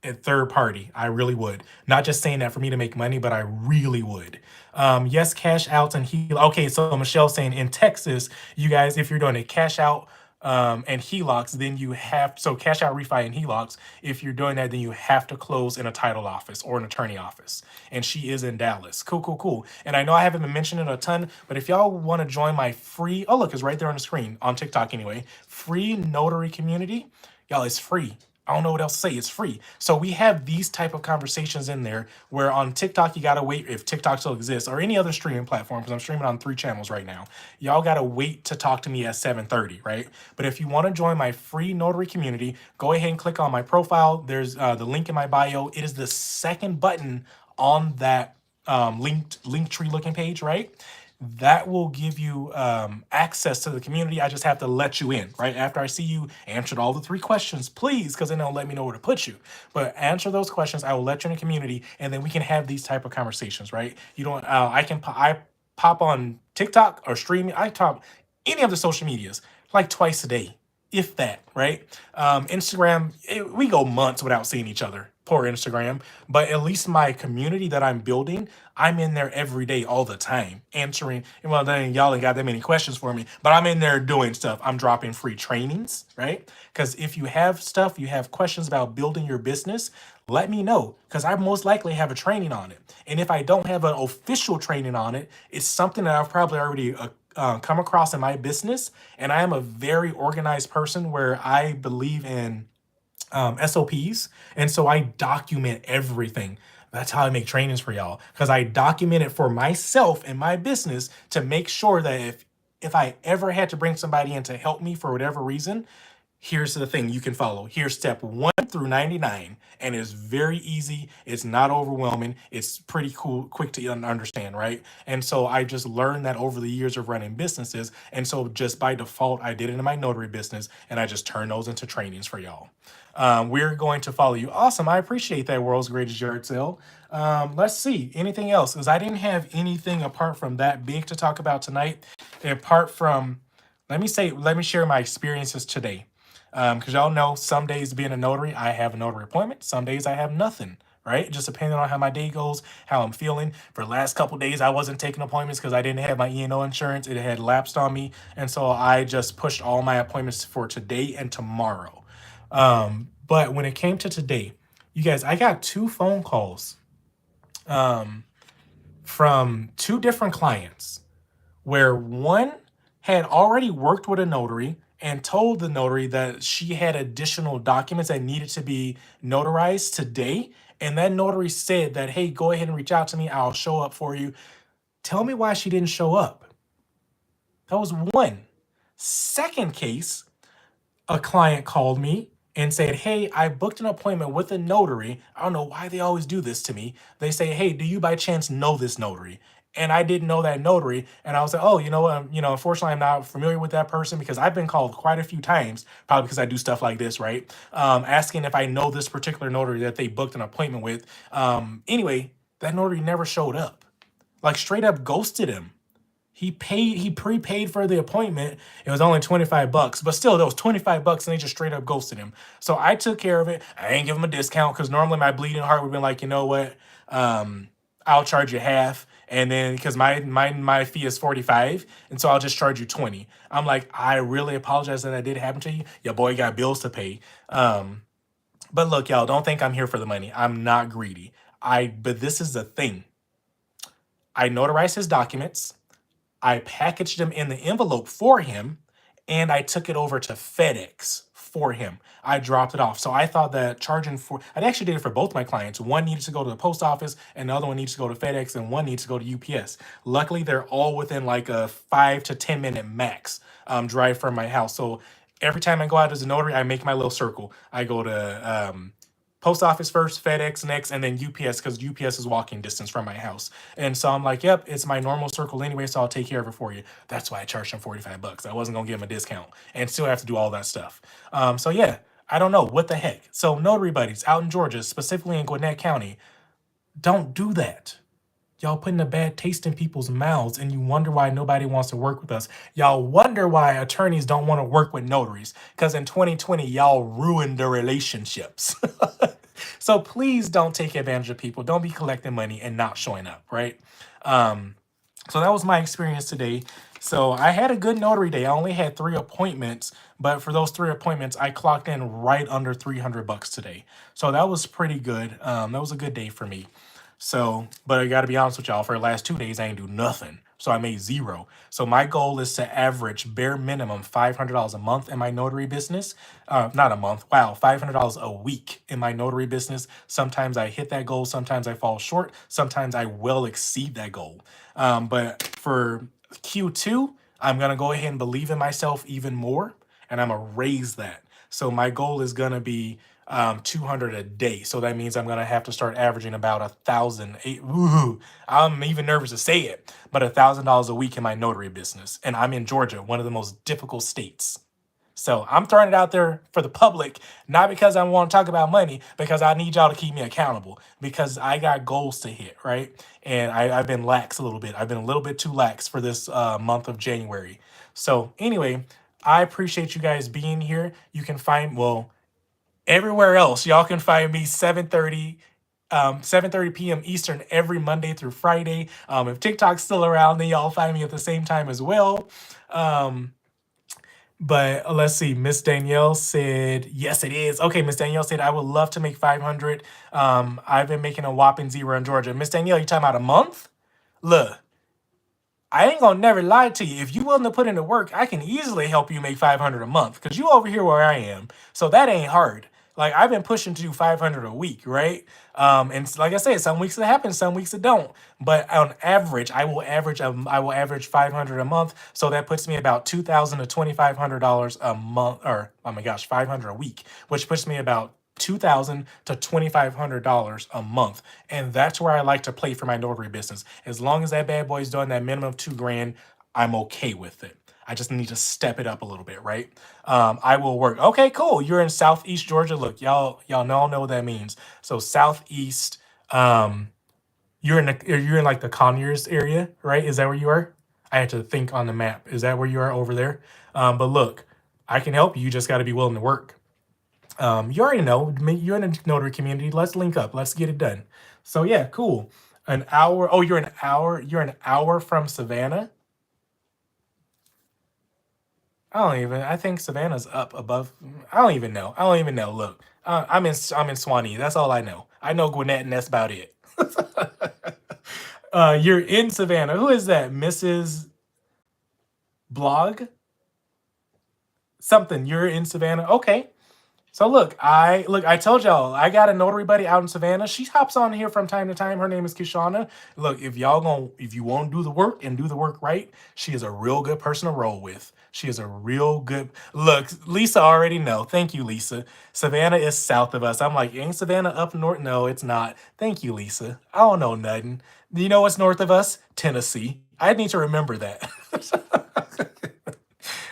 a third party. I really would. Not just saying that for me to make money, but I really would. Yes, cash outs and Okay, so Michelle's saying in Texas, you guys, if you're doing a cash out and HELOCs, then cash out refi and HELOCs. If you're doing that, then you have to close in a title office or an attorney office. And she is in Dallas. Cool, cool, cool. And I know I haven't been mentioning it a ton, but if y'all want to join my free, oh look, it's right there on the screen on TikTok anyway, free notary community, y'all, it's free. I don't know what else to say. It's free. So we have these type of conversations in there where on TikTok, you got to wait if TikTok still exists or any other streaming platform, because I'm streaming on 3 channels right now. Y'all got to wait to talk to me at 7:30, right? But if you want to join my free notary community, go ahead and click on my profile. There's the link in my bio. It is the second button on that link tree looking page, right? That will give you access to the community. I just have to let you in, right? After I see you answered all the 3 questions, please, because then it'll let me know where to put you. But answer those questions, I will let you in the community, and then we can have these type of conversations, right? You don't, I pop on TikTok or streaming. I talk any of the social medias like twice a day, if that, right? Instagram, we go months without seeing each other. Poor Instagram. But at least my community that I'm building, I'm in there every day, all the time, answering. Well, then y'all ain't got that many questions for me, but I'm in there doing stuff. I'm dropping free trainings, right? Because if you have stuff, you have questions about building your business, let me know, because I most likely have a training on it. And if I don't have an official training on it, it's something that I've probably already come across in my business. And I am a very organized person where I believe in SOPs. And so I document everything. That's how I make trainings for y'all, because I document it for myself and my business to make sure that if I ever had to bring somebody in to help me for whatever reason, here's the thing you can follow. Here's step 1 through 99, and it's very easy. It's not overwhelming. It's pretty cool, quick to understand, right? And so I just learned that over the years of running businesses. And so just by default, I did it in my notary business, and I just turned those into trainings for y'all. We're going to follow you. Awesome. I appreciate that, World's Greatest Yard Sale. Let's see. Anything else? Because I didn't have anything apart from that big to talk about tonight. Apart from, let me share my experiences today. Because y'all know some days being a notary, I have a notary appointment. Some days I have nothing, right? Just depending on how my day goes, how I'm feeling. For the last couple days, I wasn't taking appointments because I didn't have my E&O insurance. It had lapsed on me. And so I just pushed all my appointments for today and tomorrow. But when it came to today, you guys, I got 2 phone calls from 2 different clients where one had already worked with a notary and told the notary that she had additional documents that needed to be notarized today. And that notary said that, hey, go ahead and reach out to me. I'll show up for you. Tell me why she didn't show up. That was one. Second case, a client called me and said, "Hey, I booked an appointment with a notary. I don't know why they always do this to me. They say, 'Hey, do you by chance know this notary?'" And I didn't know that notary, and I was like, "Oh, unfortunately, I'm not familiar with that person because I've been called quite a few times, probably because I do stuff like this, right? Asking if I know this particular notary that they booked an appointment with. Anyway, that notary never showed up. Like straight up ghosted him. He prepaid for the appointment. It was only 25 bucks, but still, that was 25 bucks and they just straight up ghosted him. So I took care of it. I ain't give him a discount because normally my bleeding heart would have been like, you know what? Um, I'll charge you half. And then because my fee is 45, and so I'll just charge you 20. I'm like, I really apologize that did happen to you. Your boy got bills to pay. But look, y'all, don't think I'm here for the money. I'm not greedy. But this is the thing. I notarized his documents. I packaged them in the envelope for him, and I took it over to FedEx for him. I dropped it off. So I thought that I actually did it for both my clients. One needed to go to the post office, and the other one needs to go to FedEx, and one needs to go to UPS. Luckily, they're all within like a 5 to 10 minute max drive from my house. So every time I go out as a notary, I make my little circle. I go to post office first, FedEx next, and then UPS because UPS is walking distance from my house. And so I'm like, yep, it's my normal circle anyway, so I'll take care of it for you. That's why I charged him 45 bucks. I wasn't gonna give him a discount and still have to do all that stuff. So yeah, I don't know what the heck. So notary buddies out in Georgia, specifically in Gwinnett County, don't do that. Y'all putting a bad taste in people's mouths, and you wonder why nobody wants to work with us. Y'all wonder why attorneys don't want to work with notaries, because in 2020, y'all ruined the relationships. So please don't take advantage of people. Don't be collecting money and not showing up, right? So that was my experience today. So I had a good notary day. I only had 3 appointments, but for those 3 appointments, I clocked in right under 300 bucks today. So that was pretty good. That was a good day for me. So, but I got to be honest with y'all, for the last 2 days, I ain't do nothing. So I made zero. So my goal is to average bare minimum $500 a month in my notary business. Not a month. Wow, $500 a week in my notary business. Sometimes I hit that goal. Sometimes I fall short. Sometimes I will exceed that goal. But for Q2, I'm going to go ahead and believe in myself even more, and I'm going to raise that. So my goal is going to be 200 a day. So that means I'm going to have to start averaging about 1,000. Ooh, I'm even nervous to say it, but $1,000 a week in my notary business. And I'm in Georgia, one of the most difficult states. So I'm throwing it out there for the public, not because I want to talk about money, because I need y'all to keep me accountable because I got goals to hit, right? And I've been lax a little bit. I've been a little bit too lax for this month of January. So anyway, I appreciate you guys being here. You can find, well, everywhere else, y'all can find me 7:30 p.m. Eastern every Monday through Friday. If TikTok's still around, then y'all find me at the same time as well. But let's see. Miss Danielle said, yes, it is. Okay, Miss Danielle said, I would love to make 500. I've been making a whopping zero in Georgia. Miss Danielle, you talking about a month? Look, I ain't gonna never lie to you. If you willing to put in the work, I can easily help you make 500 a month because you over here where I am. So that ain't hard. Like I've been pushing to do 500 a week, right? And like I said, some weeks it happens, some weeks it don't. But on average, I will average 500 a month. So that puts me about $2,000 to $2,500 a month, or oh my gosh, 500 a week, which puts me about $2,000 to $2,500 a month. And that's where I like to play for my notary business. As long as that bad boy is doing that minimum of 2 grand, I'm okay with it. I just need to step it up a little bit, right? I will work. Okay, cool. You're in Southeast Georgia. Look, y'all know what that means. So Southeast, you're in like the Conyers area, right? Is that where you are? I had to think on the map. Is that where you are over there? But look, I can help you. You just got to be willing to work. You already know, you're in the notary community. Let's link up. Let's get it done. So yeah, cool. An hour. Oh, you're an hour from Savannah. I think Savannah's up above. I don't even know. Look, I'm in Swanee. That's all I know. I know Gwinnett, and that's about it. You're in Savannah. Who is that? Mrs. Blog? Something. You're in Savannah. Okay. So I told y'all I got a notary buddy out in Savannah. She hops on here from time to time. Her name is Kishana. Look, if you won't do the work and do the work right, she is a real good person to roll with. She is a real good look. Lisa already know. Thank you, Lisa. Savannah is south of us. I'm like, ain't Savannah up north? No, it's not. Thank you, Lisa. I don't know nothing. You know what's north of us? Tennessee. I need to remember that.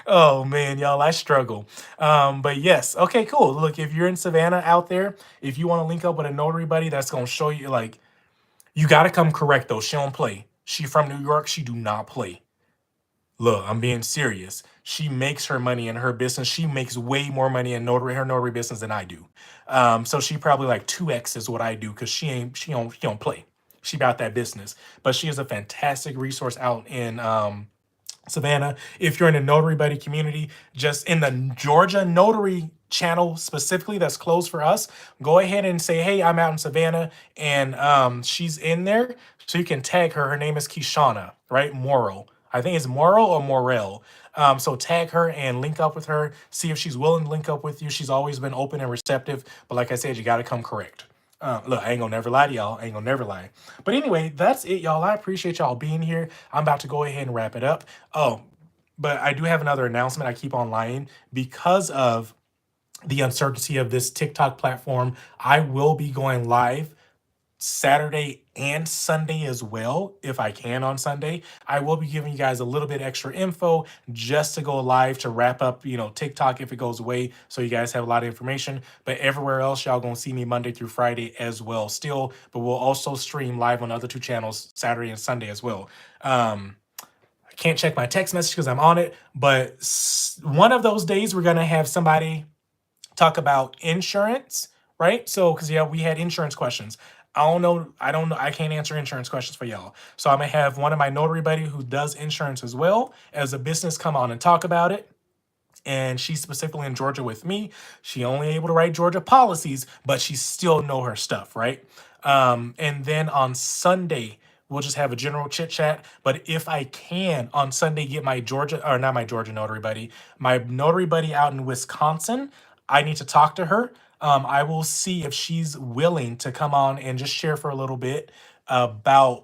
Oh man, y'all, I struggle. But yes, okay, cool. Look, if you're in Savannah out there, if you want to link up with a notary buddy that's gonna show you, like, you gotta come correct though. She don't play. She from New York. She do not play. Look, I'm being serious. She makes her money in her business. She makes way more money in her notary business than I do. So she probably like 2x is what I do because she don't play. She about that business. But she is a fantastic resource out in Savannah. If you're in a notary buddy community, just in the Georgia notary channel specifically that's closed for us, go ahead and say, hey, I'm out in Savannah, and she's in there. So you can tag her. Her name is Kishana, right? Morrow. I think it's Morrow or Morel. So tag her and link up with her. See if she's willing to link up with you. She's always been open and receptive. But like I said, you got to come correct. Look, I ain't gonna never lie to y'all. I ain't gonna never lie. But anyway, that's it, y'all. I appreciate y'all being here. I'm about to go ahead and wrap it up. Oh, but I do have another announcement. I keep on lying because of the uncertainty of this TikTok platform. I will be going live Saturday and Sunday as well, if I can on Sunday. I will be giving you guys a little bit extra info just to go live to wrap up, TikTok if it goes away. So you guys have a lot of information. But everywhere else, y'all gonna see me Monday through Friday as well still. But we'll also stream live on the other two channels Saturday and Sunday as well. I can't check my text message because I'm on it. But one of those days, we're gonna have somebody talk about insurance, right? So, because yeah, we had insurance questions. I don't know. I can't answer insurance questions for y'all. So I'm gonna have one of my notary buddy who does insurance as well as a business come on and talk about it. And she's specifically in Georgia with me. She only able to write Georgia policies, but she still know her stuff, right? And then on Sunday, we'll just have a general chit chat. But if I can on Sunday get my Georgia, or not my Georgia notary buddy, my notary buddy out in Wisconsin, I need to talk to her. I will see if she's willing to come on and just share for a little bit about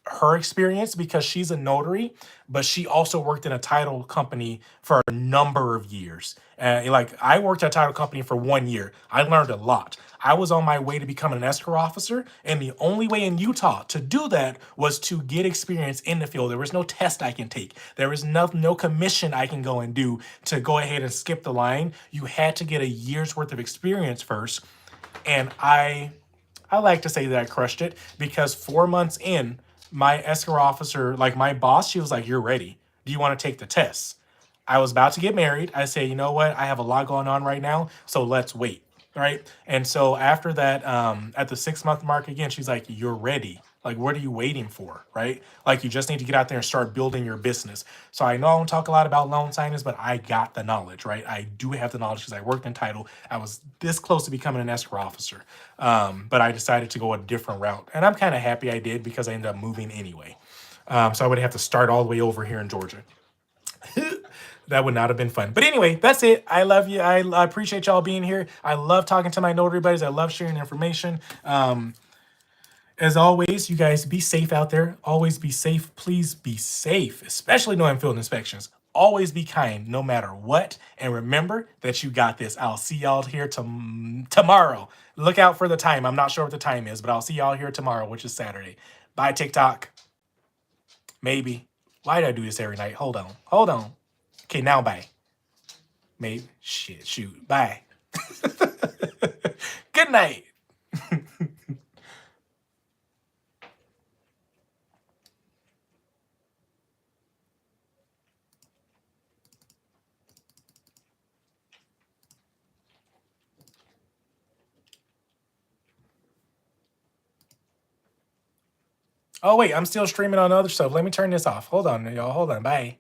her experience because she's a notary, but she also worked in a title company for a number of years. Like I worked at a title company for 1 year. I learned a lot. I was on my way to become an escrow officer, and the only way in Utah to do that was to get experience in the field. There was no test I can take. There was no commission I can go and do to go ahead and skip the line. You had to get a year's worth of experience first, and I like to say that I crushed it because 4 months in, my escrow officer, like my boss, she was like, "You're ready. Do you want to take the test?" I was about to get married. I say, you know what? I have a lot going on right now, so let's wait. Right. And so after that, at the 6 month mark again, she's like, "You're ready. Like, what are you waiting for?" Right. Like, you just need to get out there and start building your business. So I know I don't talk a lot about loan signings, but I got the knowledge, right? I do have the knowledge because I worked in title. I was this close to becoming an escrow officer. But I decided to go a different route. And I'm kind of happy I did because I ended up moving anyway. So I would have to start all the way over here in Georgia. That would not have been fun. But anyway, that's it. I love you. I appreciate y'all being here. I love talking to my notary buddies. I love sharing information. As always, you guys be safe out there. Always be safe. Please be safe, especially during field inspections. Always be kind no matter what. And remember that you got this. I'll see y'all here tomorrow. Look out for the time. I'm not sure what the time is, but I'll see y'all here tomorrow, which is Saturday. Bye, TikTok. Maybe. Why did I do this every night? Hold on. Hold on. Okay, now bye. Maybe. Shit, shoot. Bye. Good night. Oh, wait, I'm still streaming on other stuff. Let me turn this off. Hold on, y'all. Hold on. Bye.